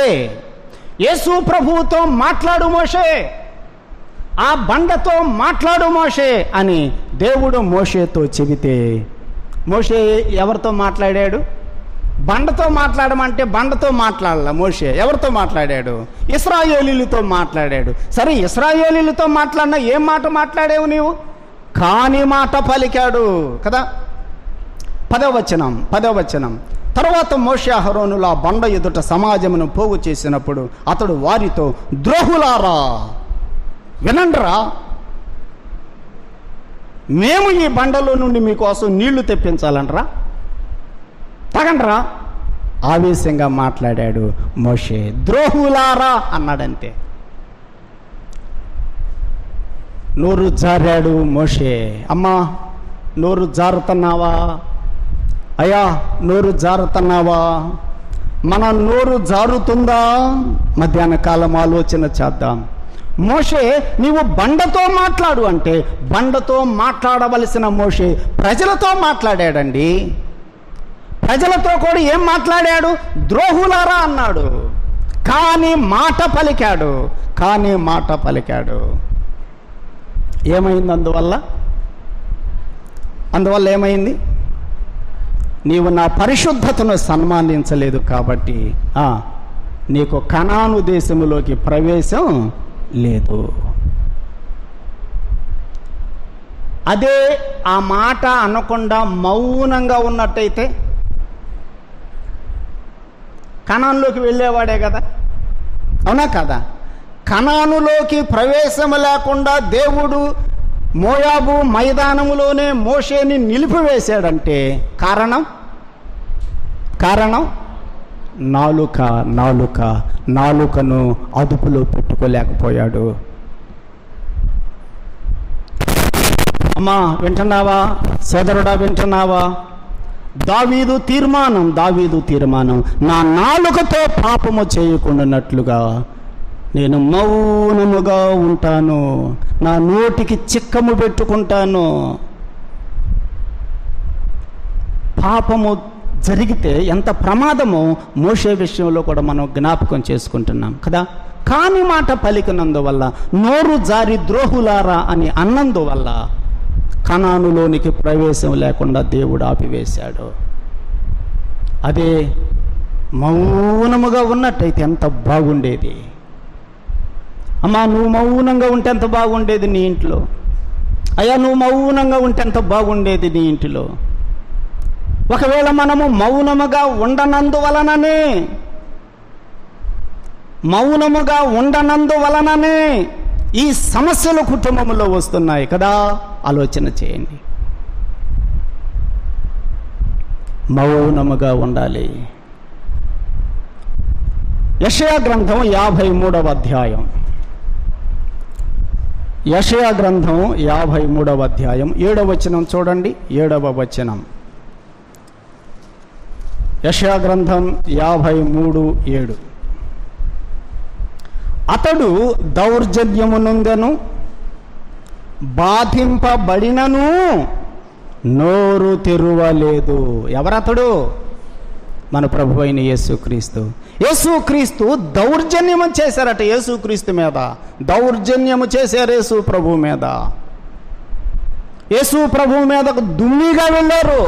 యేసు ప్రభువుతో మాట్లాడు మోషే, ఆ బండతో మాట్లాడు మోషే అని దేవుడు మోషేతో చెబితే, మోషే ఎవరితో మాట్లాడాడు? బండతో మాట్లాడమంటే బండతో మాట్లాడాల మోషే. ఎవరితో మాట్లాడాడు? ఇశ్రాయేలీలతో మాట్లాడాడు. సరే, ఇశ్రాయేలీలతో మాట్లాడినా ఏం మాట మాట్లాడేవు నీవు? కాని మాట పలికాడు కదా. 10వ వచనం. తర్వాత మోషే అహరోనులు ఆ బండ ఎదుట సమాజమును పోగు చేసినప్పుడు అతడు వారితో, ద్రోహులారా వినండ్రా, మేము ఈ బండలో నుండి మీకోసం నీళ్లు తెప్పించాలంటరా, తగండ్రా. ఆవేశంగా మాట్లాడాడు మోషే. ద్రోహులారా అన్నాడంతే. నోరు జారాడు మోషే. అమ్మా, నోరు జారుతున్నావా? అయ్యా, నోరు జారుతున్నావా? మన నోరు జారుతుందా? మధ్యాహ్న కాలం ఆలోచన చేద్దాం. మోషే, నీవు బండతో మాట్లాడు అంటే బండతో మాట్లాడవలసిన మోషే ప్రజలతో మాట్లాడాడండి. ప్రజలతో కూడా ఏం మాట్లాడాడు? ద్రోహులారా అన్నాడు. కానీ మాట పలికాడు. ఏమైంది? అందువల్ల ఏమైంది? నీవు నా పరిశుద్ధతను సన్మానించలేదు కాబట్టి నీకు కనాను దేశములోకి ప్రవేశం లేదు. అదే ఆ మాట అనకుండా మౌనంగా ఉన్నట్టయితే కనానులోకి వెళ్ళేవాడే కదా. అవునా కదా? కనానులోకి ప్రవేశం లేకుండా దేవుడు మోయాబు మైదానములోనే మోషేని నిలిపివేశాడంటే కారణం నాలుకను అదుపులో పెట్టుకోలేకపోయాడు. అమ్మా వింటున్నావా, సోదరుడా వింటున్నావా? దావీదు తీర్మానం, నా నాలుకతో పాపము చేయకుండానట్లుగా నేను మౌనముగా ఉంటాను, నా నోటికి చిక్కము పెట్టుకుంటాను. పాపము జరిగితే ఎంత ప్రమాదమో మోషే విషయంలో కూడా మనం జ్ఞాపకం చేసుకుంటున్నాం కదా. కాని మాట పలికినందువల్ల, నోరు జారి ద్రోహులారా అని అన్నందువల్ల కనానులోనికి ప్రవేశం లేకుండా దేవుడు ఆపివేశాడు. అదే మౌనముగా ఉన్నట్టయితే ఎంత బాగుండేది. అమ్మా నువ్వు మౌనంగా ఉంటే ఎంత బాగుండేది నీ ఇంట్లో. అయ్యా నువ్వు మౌనంగా ఉంటే ఎంత బాగుండేది నీ ఇంటిలో. ఒకవేళ మనము మౌనముగా ఉండనందువలననే ఈ సమస్యలు కుటుంబంలో వస్తున్నాయి కదా. ఆలోచన చేయండి. మౌనముగా ఉండాలి. యెషయా గ్రంథం 53వ అధ్యాయం, యెషయా గ్రంథం 53వ అధ్యాయం 7వ వచనం చూడండి. 7వ వచనం, యెషయా గ్రంథం 53:7. అతడు దౌర్జన్యమునందను బాధింపబడినను నోరు తెరువలేదు. ఎవరతడు? మన ప్రభు అయిన యేసుక్రీస్తు దౌర్జన్యము చేశారట. యేసుక్రీస్తు మీద దౌర్జన్యము చేశారు. యేసు ప్రభు మీద దుమ్మిగా వెళ్ళారు.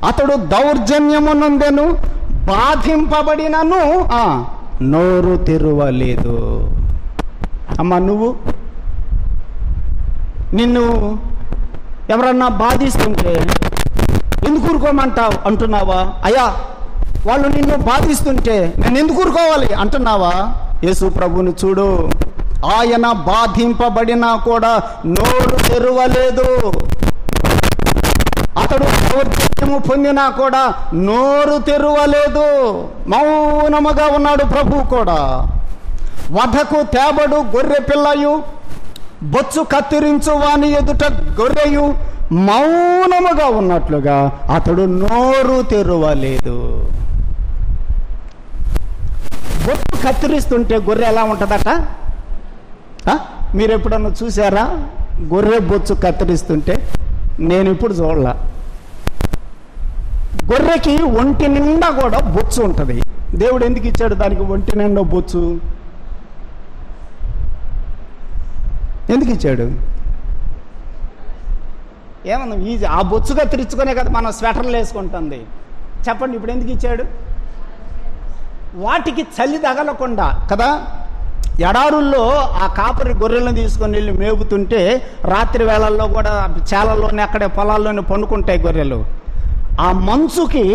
అతడు దౌర్జన్యమునందెను బాధింపబడినను నోరు తెరువలేదు. అమ్మా నిన్ను ఎవరన్నా బాధిస్తుంటే ఎందుకు ఊరుకోమంటావు అంటున్నావా? అయ్యా వాళ్ళు నిన్ను బాధిస్తుంటే నేను ఎందుకు ఊరుకోవాలి అంటున్నావా? యేసు ప్రభుని చూడు, ఆయన బాధింపబడినా కూడా నోరు తెరువలేదు. అతడు దౌర్జన్యము పొందినా కూడా నోరు తెరువలేదు. మౌనముగా ఉన్నాడు. ప్రభు కూడా వధకు తేబడు గొర్రె పిల్లయు, బొచ్చు కత్తిరించు వాని ఎదుట గొర్రెయు మౌనముగా ఉన్నట్లుగా అతడు నోరు తెరువలేదు. బొచ్చు కత్తిరిస్తుంటే గొర్రె ఎలా ఉంటుందట? మీరు ఎప్పుడన్నా చూసారా గొర్రె బొచ్చు కత్తిరిస్తుంటే? నేను ఇప్పుడు చూడలా. గొర్రెకి ఒంటి నిండా కూడా బొచ్చు ఉంటుంది. దేవుడు ఎందుకు ఇచ్చాడు దానికి ఒంటి నిండా బొచ్చు? ఎందుకు ఇచ్చాడు? ఏమన్నా ఈజీ ఆ బొచ్చుగా తెరుచుకునే కదా మనం స్వెటర్లు వేసుకుంటుంది. చెప్పండి ఇప్పుడు ఎందుకు ఇచ్చాడు? వాటికి చలి తగలకుండా కదా. ఎడారుల్లో ఆ కాపరి గొర్రెలను తీసుకొని వెళ్ళి మేపుతుంటే రాత్రి వేళల్లో కూడా చాలల్లోనే అక్కడే పొలాల్లోనే పండుకుంటాయి గొర్రెలు. ఆ మంచుకి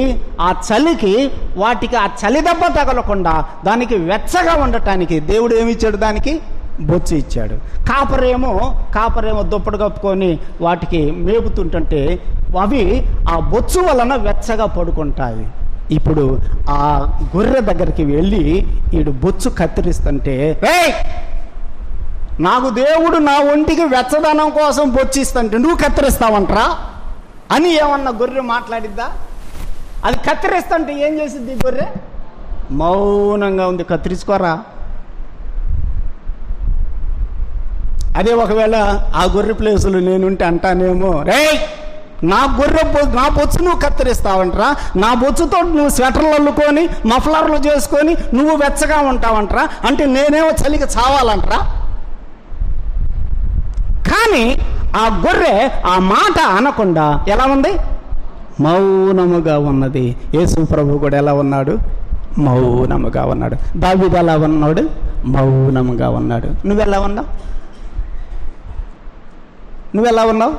ఆ చలికి వాటికి ఆ చలి దెబ్బ తగలకుండా దానికి వెచ్చగా ఉండటానికి దేవుడు ఏమి ఇచ్చాడు? దానికి బొచ్చు ఇచ్చాడు. కాపరేమో దుప్పటి కప్పుకొని వాటికి మేపుతుంటే అవి ఆ బొచ్చు వలన వెచ్చగా పడుకుంటాయి. ఇప్పుడు ఆ గొర్రె దగ్గరికి వెళ్ళి ఈడు బొచ్చు కత్తిరిస్తుంటే, నాకు దేవుడు నా ఒంటికి వెచ్చదనం కోసం బొచ్చు ఇస్తుంటే నువ్వు కత్తిరిస్తావంటరా అని ఏమన్నా గొర్రె మాట్లాడిద్దా? అది కత్తిరిస్తుంటే ఏం చేసిద్ది గొర్రె? మౌనంగా ఉంది. కత్తిరించుకోరా. అదే ఒకవేళ ఆ గొర్రె ప్లేసులు నేనుంటే అంటానేమో, నా బొచ్చు నువ్వు కత్తిరిస్తావంటరా, నా బొచ్చుతో నువ్వు స్వెటర్లు అల్లుకొని మఫ్లర్లు చేసుకొని నువ్వు వెచ్చగా ఉంటావంటరా, అంటే నేనేమో చలికి చావాలంటరా. కానీ ఆ గొర్రె ఆ మాట అనకుండా ఎలా ఉంది? మౌనముగా ఉన్నది. యేసు ప్రభు కూడా ఎలా ఉన్నాడు? మౌనముగా ఉన్నాడు. దావీదు ఎలా ఉన్నాడు? మౌనముగా ఉన్నాడు. నువ్వెలా ఉన్నావు?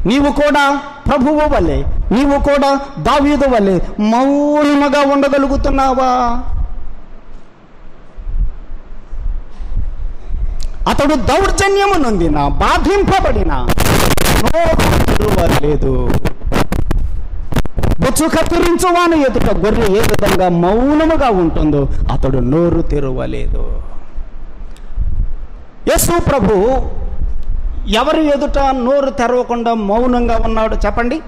నీవు కూడా ప్రభువు వలె, నీవు కూడా దావీదు వలె మౌనముగా ఉండగలుగుతున్నావా? అతడు దౌర్జన్యము నొందిన బాధింపబడిన లేదు. బొచ్చు కత్తిరించువాని ఎదుట గొర్రె ఏ విధంగా మౌనముగా ఉంటుందో అతడు నోరు తెరవలేదు. యేసు ప్రభు ఎవరి ఎదుట నోరు తెరవకుండా మౌనంగా ఉన్నాడు చెప్పండి?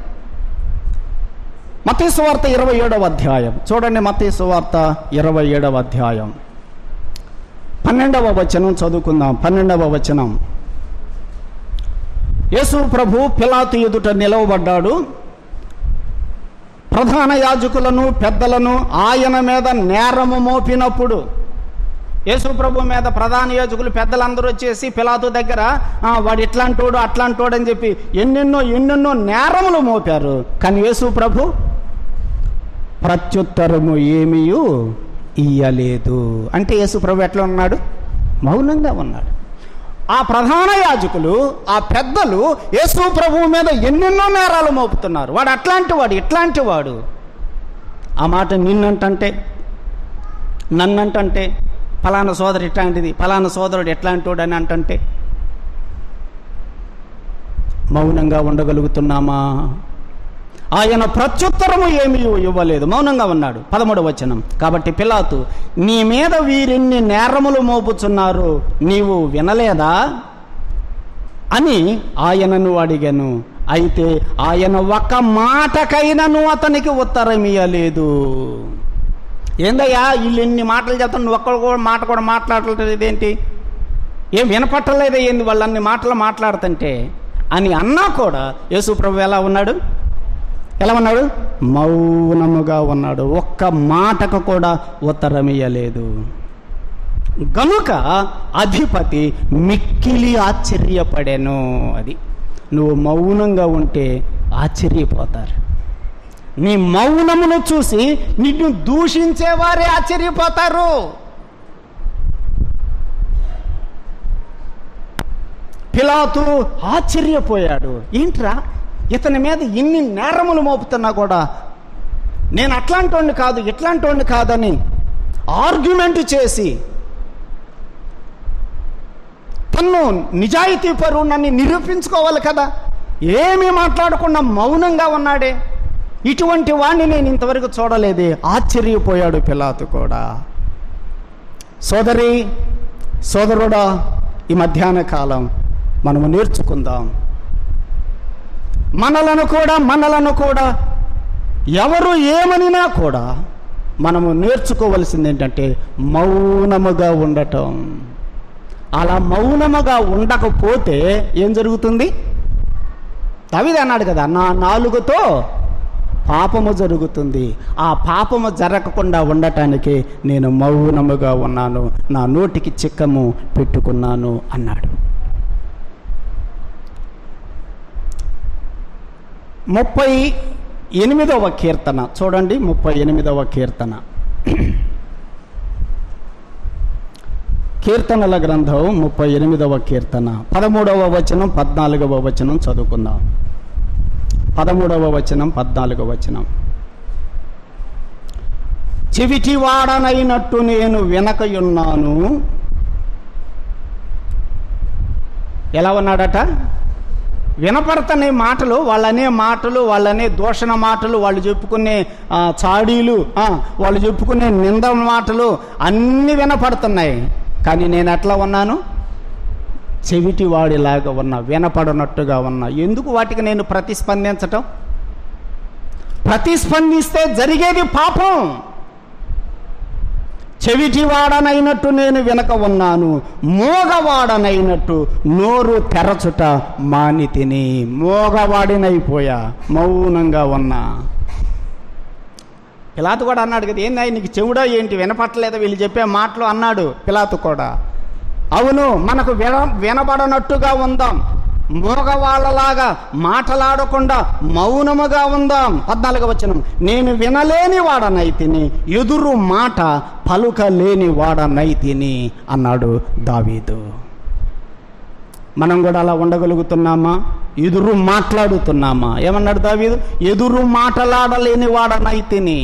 మత్తయి సువార్త 27వ అధ్యాయం చూడండి. మత్తయి సువార్త 27వ అధ్యాయం 12వ వచనం చదువుకుందాం. 12వ వచనం. యేసు ప్రభు పిలాతు ఎదుట నిలవబడ్డాడు. ప్రధాన యాజకులను పెద్దలను ఆయన మీద నేరము మోపినప్పుడు, యేసు ప్రభు మీద ప్రధాన యాజకులు పెద్దలందరూ వచ్చేసి పిలాతు దగ్గర వాడు ఇట్లాంటోడు అట్లాంటోడు అని చెప్పి ఎన్నెన్నో నేరములు మోపారు. కానీ యేసు ప్రభు ప్రత్యుత్తరము ఏమీ ఇయ్యలేదు. అంటే యేసు ప్రభు ఎట్లా ఉన్నాడు? మౌనంగా ఉన్నాడు. ఆ ప్రధాన యాజకులు, ఆ పెద్దలు యేసు ప్రభువు మీద ఎన్నెన్నో నేరాలు మోపుతున్నారు. వాడు అట్లాంటి వాడు, ఇట్లాంటి వాడు. ఆ మాట నిన్నంటే, నన్నంటే, ఫలానా సోదరు ఇట్లాంటిది, ఫలానా సోదరుడు ఎట్లాంటి వాడు అని అంటే మౌనంగా ఉండగలుగుతున్నామా? ఆయన ప్రత్యుత్తరము ఏమీ ఇవ్వలేదు, మౌనంగా ఉన్నాడు. 13వ వచనం. కాబట్టి పిలాతు, నీ మీద వీరెన్ని నేరములు మోపుచున్నారు, నీవు వినలేదా అని ఆయనను అడిగాను. అయితే ఆయన ఒక్క మాటకైనను అతనికి ఉత్తరం ఇయ్యలేదు. ఏందయ్యా వీళ్ళు ఎన్ని మాటలు చెప్తాను, నువ్వు ఒక్కడు కూడా మాట కూడా మాట్లాడలేదు, ఇదేంటి, ఏం వినపట్టలేదా ఏంది వాళ్ళన్ని మాటలు మాట్లాడుతుంటే అని అన్నా కూడా యేసు ప్రభు ఎలా ఉన్నాడు? మౌనముగా ఉన్నాడు. ఒక్క మాటకు కూడా ఉత్తరం ఇయ్యలేదు. గనుక అధిపతి మిక్కిలి ఆశ్చర్యపడాను. అది నువ్వు మౌనంగా ఉంటే ఆశ్చర్యపోతారు. నీ మౌనమును చూసి నిన్ను దూషించేవారే ఆశ్చర్యపోతారు. పిలాతు ఆశ్చర్యపోయాడు. ఏంట్రా ఇతని మీద ఇన్ని నేరములు మోపుతున్నా కూడా నేను అట్లాంటోడిని కాదు, ఇట్లాంటోడిని కాదని ఆర్గ్యుమెంట్ చేసి తన్ను నిజాయితీ పరువునని నిరూపించుకోవాలి కదా. ఏమీ మాట్లాడకుండా మౌనంగా ఉన్నాడే. ఇటువంటి వాణ్ణి నేను ఇంతవరకు చూడలేదే. ఆశ్చర్యపోయాడు పిలాతు కూడా. సోదరుడా, ఈ మధ్యాహ్న కాలం మనము నేర్చుకుందాం. మనలను కూడా ఎవరు ఏమనినా కూడా మనము నేర్చుకోవలసింది ఏంటంటే మౌనముగా ఉండటం. అలా మౌనముగా ఉండకపోతే ఏం జరుగుతుంది? దావీదు అన్నాడు కదా, నా నాలుగుతో పాపము జరుగుతుంది. ఆ పాపము జరగకుండా ఉండటానికి నేను మౌనముగా ఉన్నాను, నా నోటికి చిక్కము పెట్టుకున్నాను అన్నాడు. 38వ కీర్తన చూడండి. 38వ కీర్తన, కీర్తనల గ్రంథం 38వ కీర్తన 13వ వచనం 14వ వచనం చదువుకుందాం. 13వ వచనం 14వ వచనం. చెవిటివాడనైనట్టు నేను వినకయున్నాను. ఎలా ఉన్నాడట? వినపడతనే మాటలు, వాళ్ళనే మాటలు, వాళ్ళనే దూషణ మాటలు, వాళ్ళు చెప్పుకునే చాడీలు, వాళ్ళు చెప్పుకునే నింద మాటలు అన్నీ వినపడుతున్నాయి. కానీ నేను ఎట్లా ఉన్నాను? చెవిటివాడిలాగా ఉన్నా, వినపడనట్టుగా ఉన్నా. ఎందుకు వాటికి నేను ప్రతిస్పందించటం? ప్రతిస్పందిస్తే జరిగేది పాపం. చెవిటివాడనైనట్టు నేను వెనక ఉన్నాను, మోగవాడనైనట్టు నోరు తెరచుట మానితిని. మోగవాడినైపోయా, మౌనంగా ఉన్నా. పిలాతు కూడా అన్నాడు కదా, ఏంది నీకు చెవుడా ఏంటి, వినపట్టలేదా వీళ్ళు చెప్పే మాటలు అన్నాడు పిలాతు కూడా. అవును, మనకు వినబడనట్టుగా ఉందాం, మోగవాళ్ళలాగా మాటలాడకుండా మౌనముగా ఉందాం. 14వ వచనం. నేను వినలేని వాడనైతిని, ఎదురు మాట పలుకలేని వాడనైతిని అన్నాడు దావీదు. మనం కూడా అలా ఉండగలుగుతున్నామా? ఎదురు మాట్లాడుతున్నామా? ఏమన్నాడు దావీదు? ఎదురు మాట్లాడలేని వాడనైతిని,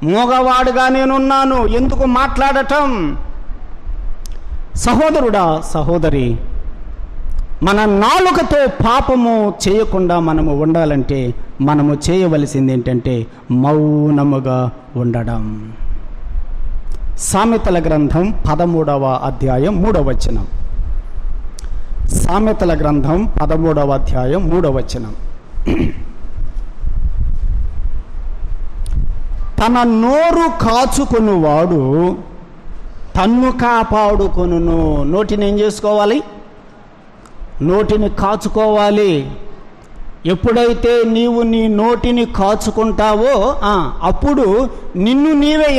మోగవాడుగా నేనున్నాను, ఎందుకు మాట్లాడటం? సహోదరుడా, సహోదరి, మన నాలుకతో పాపము చేయకుండా మనము ఉండాలంటే మనము చేయవలసింది ఏంటంటే మౌనముగా ఉండడం. సామెతల గ్రంథం 13వ అధ్యాయం 3వ వచనం. సామెతల గ్రంథం 13వ అధ్యాయం 3వ వచనం. తన నోరు కాచుకొనువాడు తన్ను కాపాడుకొనును. నోటిని ఏం చేసుకోవాలి? నోటిని కాచుకోవాలి. ఎప్పుడైతే నీవు నీ నోటిని కాచుకుంటావో అప్పుడు నిన్ను నీవే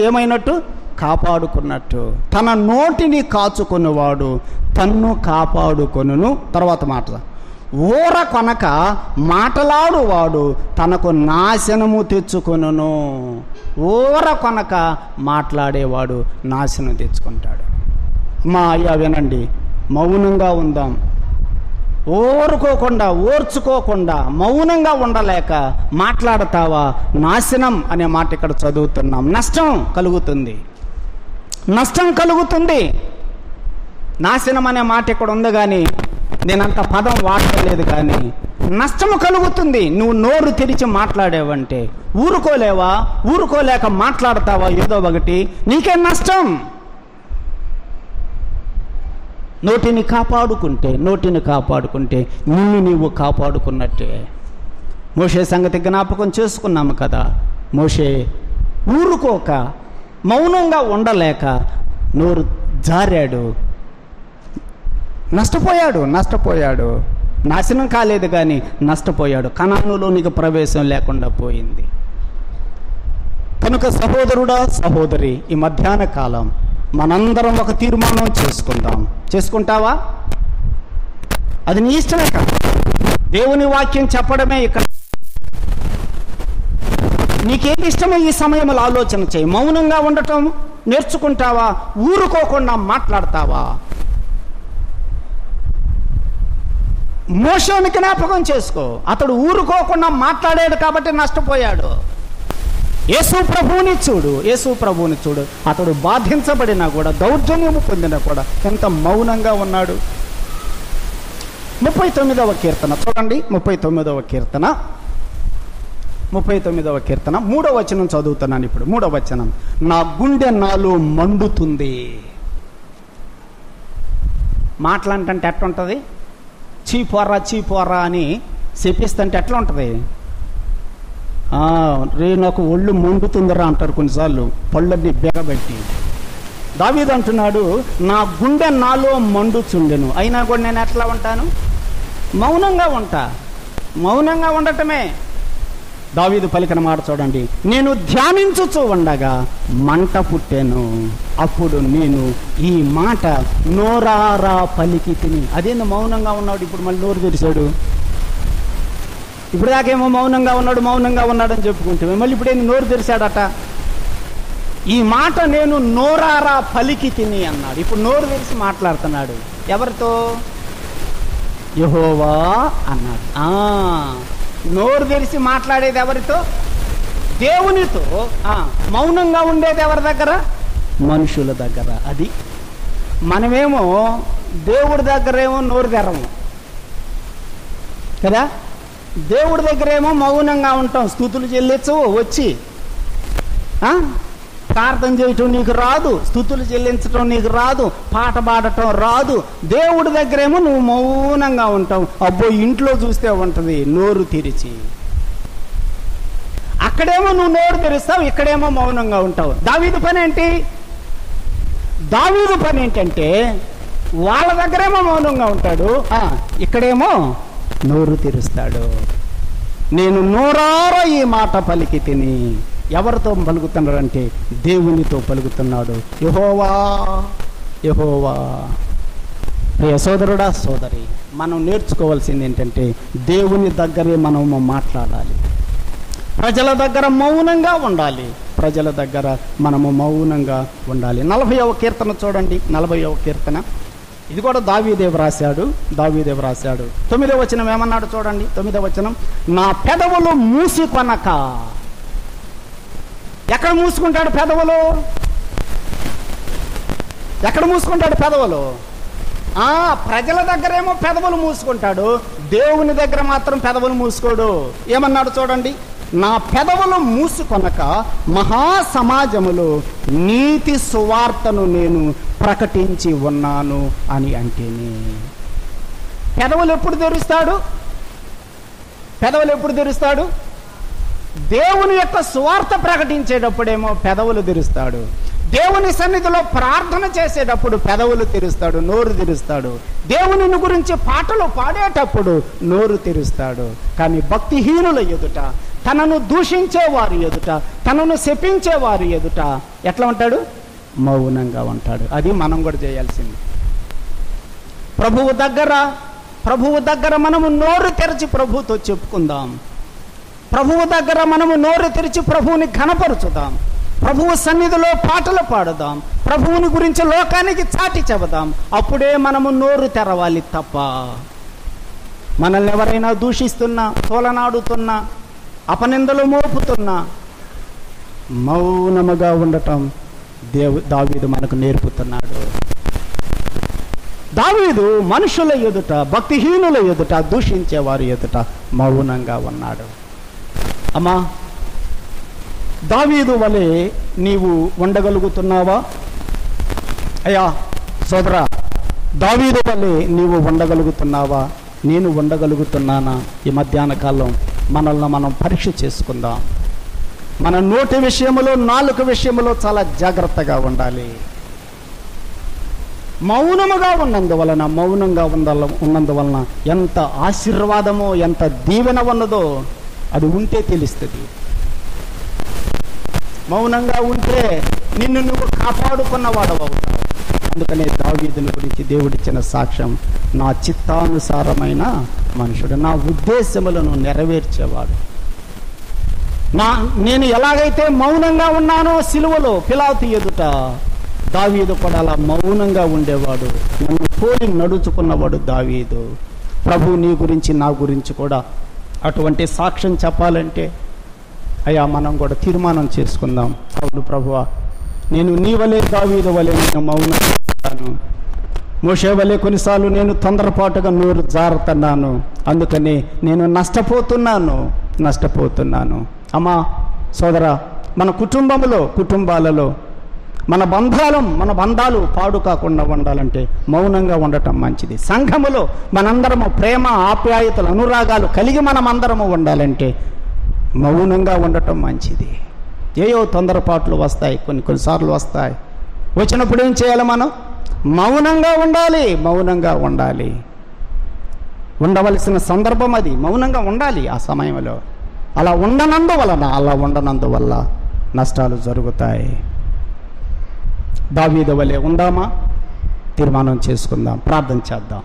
ఏమైనట్టు? కాపాడుకున్నట్టు. తన నోటిని కాచుకున్నవాడు తన్ను కాపాడుకొనును. తర్వాత మాట, ఊర కొనక మాటలాడువాడు తనకు నాశనము తెచ్చుకొనును. ఊర కొనక మాట్లాడేవాడు నాశనం తెచ్చుకుంటాడు. మా అయ్యా వినండి, మౌనంగా ఉందాం. ఓర్చుకోకుండా మౌనంగా ఉండలేక మాట్లాడతావా, నాశనం అనే మాట ఇక్కడ చదువుతున్నాం. నష్టం కలుగుతుంది. నాశనం అనే మాట ఇక్కడ ఉంది, కానీ నేనంత పదం వాడలేదు, కానీ నష్టము కలుగుతుంది. నువ్వు నోరు తెరిచి మాట్లాడేవంటే ఊరుకోలేక మాట్లాడతావా ఏదో ఒకటి, నీకే నష్టం. నోటిని కాపాడుకుంటే నిన్ను నీవు కాపాడుకున్నట్టే. మోషే సంగతి జ్ఞాపకం చేసుకున్నాము కదా. మోషే ఊరుకోక మౌనంగా ఉండలేక నోరు జారాడు, నష్టపోయాడు. నాశనం కాలేదు కానీ నష్టపోయాడు. కనానులోనికి ప్రవేశం లేకుండా పోయింది. కనుక సహోదరుడా, సహోదరి, ఈ మధ్యాహ్న కాలం మనందరం ఒక తీర్మానం చేసుకుంటావా? అది నీ ఇష్టమే కాదు. దేవుని వాక్యం చెప్పడమే ఇక్కడ. నీకేది ఇష్టమో ఈ సమయంలో ఆలోచన చేయి. మౌనంగా ఉండటం నేర్చుకుంటావా? ఊరుకోకుండా మాట్లాడతావా? మోషేని జ్ఞాపకం చేసుకో. అతడు ఊరుకోకుండా మాట్లాడాడు కాబట్టి నష్టపోయాడు. యేసు ప్రభువుని చూడు. అతడు బాధించబడినా కూడా, దౌర్జన్యము పొందినా కూడా ఎంత మౌనంగా ఉన్నాడు. 39వ కీర్తన చూడండి. 39వ కీర్తన 3వ వచనం చదువుతున్నాను ఇప్పుడు. 3వ వచనం, నా గుండె నాలో మండుతుంది. మాటలంటే ఎట్లుంటుంది? చీపోరా అని చెప్పిస్తుంటే ఎట్లా ఉంటుంది? నాకు ఒళ్ళు మండుతుందిరా అంటారు కొన్నిసార్లు, పళ్ళని బెగబెట్టి. దావీదు అంటున్నాడు, నా గుండె నాలో మండుచుండెను, అయినా కూడా నేను ఎట్లా ఉంటాను? మౌనంగా ఉండటమే. దావీదు పలికిన మాట చూడండి, నేను ధ్యానించుచూ ఉండగా మంట పుట్టాను, అప్పుడు నేను ఈ మాట నోరారా పలికి తిని. అదేందో మౌనంగా ఉన్నాడు, ఇప్పుడు మళ్ళీ నోరు తెరిచాడు. ఇప్పుడు దాకేమో మౌనంగా ఉన్నాడు అని చెప్పుకుంటే, మళ్ళీ ఇప్పుడేంది నోరు తెరిచాడట. ఈ మాట నేను నోరారా పలికి తిని అన్నాడు. ఇప్పుడు నోరు తెరిచి మాట్లాడుతున్నాడు. ఎవరితో? యెహోవా అన్నాడు. నోరు తెరిచి మాట్లాడేది ఎవరితో? దేవునితో. మౌనంగా ఉండేది ఎవరి దగ్గర? మనుషుల దగ్గర. అది మనమేమో దేవుడి దగ్గరేమో నోరు తెరము కదా. దేవుడి దగ్గరేమో మౌనంగా ఉంటాం. స్తుతులు చెల్లించు వచ్చి, ప్రార్థన చేయటం నీకు రాదు, స్తుతులు చెల్లించటం నీకు రాదు, పాట పాడటం రాదు. దేవుడి దగ్గరేమో నువ్వు మౌనంగా ఉంటావు. అబ్బో, ఇంట్లో చూస్తే ఉంటుంది నోరు తెరిచి. అక్కడేమో నువ్వు నోరు తెరుస్తావు, ఇక్కడేమో మౌనంగా ఉంటావు. దావీదు పని ఏంటంటే వాళ్ళ దగ్గరేమో మౌనంగా ఉంటాడు, ఇక్కడేమో నోరు తెరుస్తాడు. నేను నోరారా ఈ మాట పలికి తిని. ఎవరితో పలుకుతున్నాడంటే దేవునితో పలుకుతున్నాడు. యెహోవా. ప్రియ సోదరుడా, సోదరి, మనం నేర్చుకోవాల్సింది ఏంటంటే దేవుని దగ్గరే మనము మాట్లాడాలి. ప్రజల దగ్గర మౌనంగా ఉండాలి. మనము మౌనంగా ఉండాలి. 40వ కీర్తన చూడండి. 40వ కీర్తన, ఇది కూడా దావీదే రాశాడు. 9వ వచనం ఏమన్నాడు చూడండి. 9వ వచనం, నా పెదవులు మూసికొనక. ఎక్కడ మూసుకుంటాడు పెదవులు? ప్రజల దగ్గరేమో పెదవులు మూసుకుంటాడు, దేవుని దగ్గర మాత్రం పెదవులు మూసుకోడు. ఏమన్నాడు చూడండి, నా పెదవులు మూసుకొనక మహాసమాజములో నీతి సువార్తను నేను ప్రకటించి ఉన్నాను అని అంటేనే. పెదవులు ఎప్పుడు తెరుస్తాడు? పెదవులు ఎప్పుడు తెరుస్తాడు? దేవుని యొక్క సువార్త ప్రకటించేటప్పుడేమో పెదవులు తెరుస్తాడు. దేవుని సన్నిధిలో ప్రార్థన చేసేటప్పుడు పెదవులు తెరుస్తాడు, నోరు తెరుస్తాడు. దేవుని గురించి పాటలు పాడేటప్పుడు నోరు తెరుస్తాడు. కానీ భక్తిహీనుల ఎదుట, తనను దూషించే వారి ఎదుట, తనను శపించే వారి ఎదుట ఎట్లా ఉంటాడు? మౌనంగా ఉంటాడు. అది మనం కూడా చేయాల్సింది. ప్రభువు దగ్గర మనము నోరు తెరిచి ప్రభువుతో చెప్పుకుందాం. ప్రభువు దగ్గర మనము నోరు తెరిచి ప్రభువుని ఘనపరుచుదాం. ప్రభువు సన్నిధిలో పాటలు పాడుదాం. ప్రభువుని గురించి లోకానికి చాటి చెబుదాం. అప్పుడే మనము నోరు తెరవాలి తప్ప మనల్ని ఎవరైనా దూషిస్తున్నా, తోలనాడుతున్నా, అపనిందలు మోపుతున్నా మౌనముగా ఉండటం దావీదు మనకు నేర్పుతున్నాడు. దావీదు మనుషుల ఎదుట, భక్తిహీనుల ఎదుట, దూషించేవారి ఎదుట మౌనంగా ఉన్నాడు. అమ్మా, దావీదు వలె నీవు ఉండగలుగుతున్నావా? అయ్యా సోదరా, దావీదు వలె నీవు ఉండగలుగుతున్నావా? నేను ఉండగలుగుతున్నానా? ఈ మధ్యాహ్న కాలం మనల్ని మనం పరీక్ష చేసుకుందాం. మన నోటి విషయంలో, నాలుక విషయంలో చాలా జాగ్రత్తగా ఉండాలి. మౌనముగా ఉన్నందువలన ఎంత ఆశీర్వాదమో, ఎంత దీవెన ఉన్నదో అది ఉంటే తెలుస్తుంది. మౌనంగా ఉంటే నిన్ను నువ్వు కాపాడుకున్నవాడు అవుతావు. అందుకనే దావీదుని గురించి దేవుడిచ్చిన సాక్ష్యం, నా చిత్తానుసారమైన మనుషుడు, నా ఉద్దేశములను నెరవేర్చేవాడు. నేను ఎలాగైతే మౌనంగా ఉన్నానో సిలువలో పిలాతు ఎదుట, దావీదు కూడా అలా మౌనంగా ఉండేవాడు. నన్ను పోలి నడుచుకున్నవాడు దావీదు. ప్రభు నీ గురించి, నా గురించి కూడా అటువంటి సాక్ష్యం చెప్పాలంటే అయ్యా మనం కూడా తీర్మానం చేసుకుందాం. అవును ప్రభువా, నేను నీ వలే, దావీదు వలె నేను మౌనంగా ఉంటాను. మోషే వలె కొన్నిసార్లు నేను తొందరపాటుగా నోరు జారుతున్నాను. అందుకని నేను నష్టపోతున్నాను. అమ్మా సోదరా, మన కుటుంబాలలో మన బంధాలు పాడు కాకుండా ఉండాలంటే మౌనంగా ఉండటం మంచిది. సంఘములో మనందరము ప్రేమ, ఆప్యాయతలు, అనురాగాలు కలిగి మనమందరము ఉండాలంటే మౌనంగా ఉండటం మంచిది. ఏయో తొందరపాట్లు వస్తాయి, కొన్నిసార్లు వస్తాయి. వచ్చినప్పుడు ఏం చేయాలి? మనం మౌనంగా ఉండాలి. ఉండవలసిన సందర్భం అది. మౌనంగా ఉండాలి ఆ సమయంలో. అలా ఉండనందువల్ల నష్టాలు జరుగుతాయి. దావీదు వలె ఉందామా? తీర్మానం చేసుకుందాం, ప్రార్థన చేద్దాం.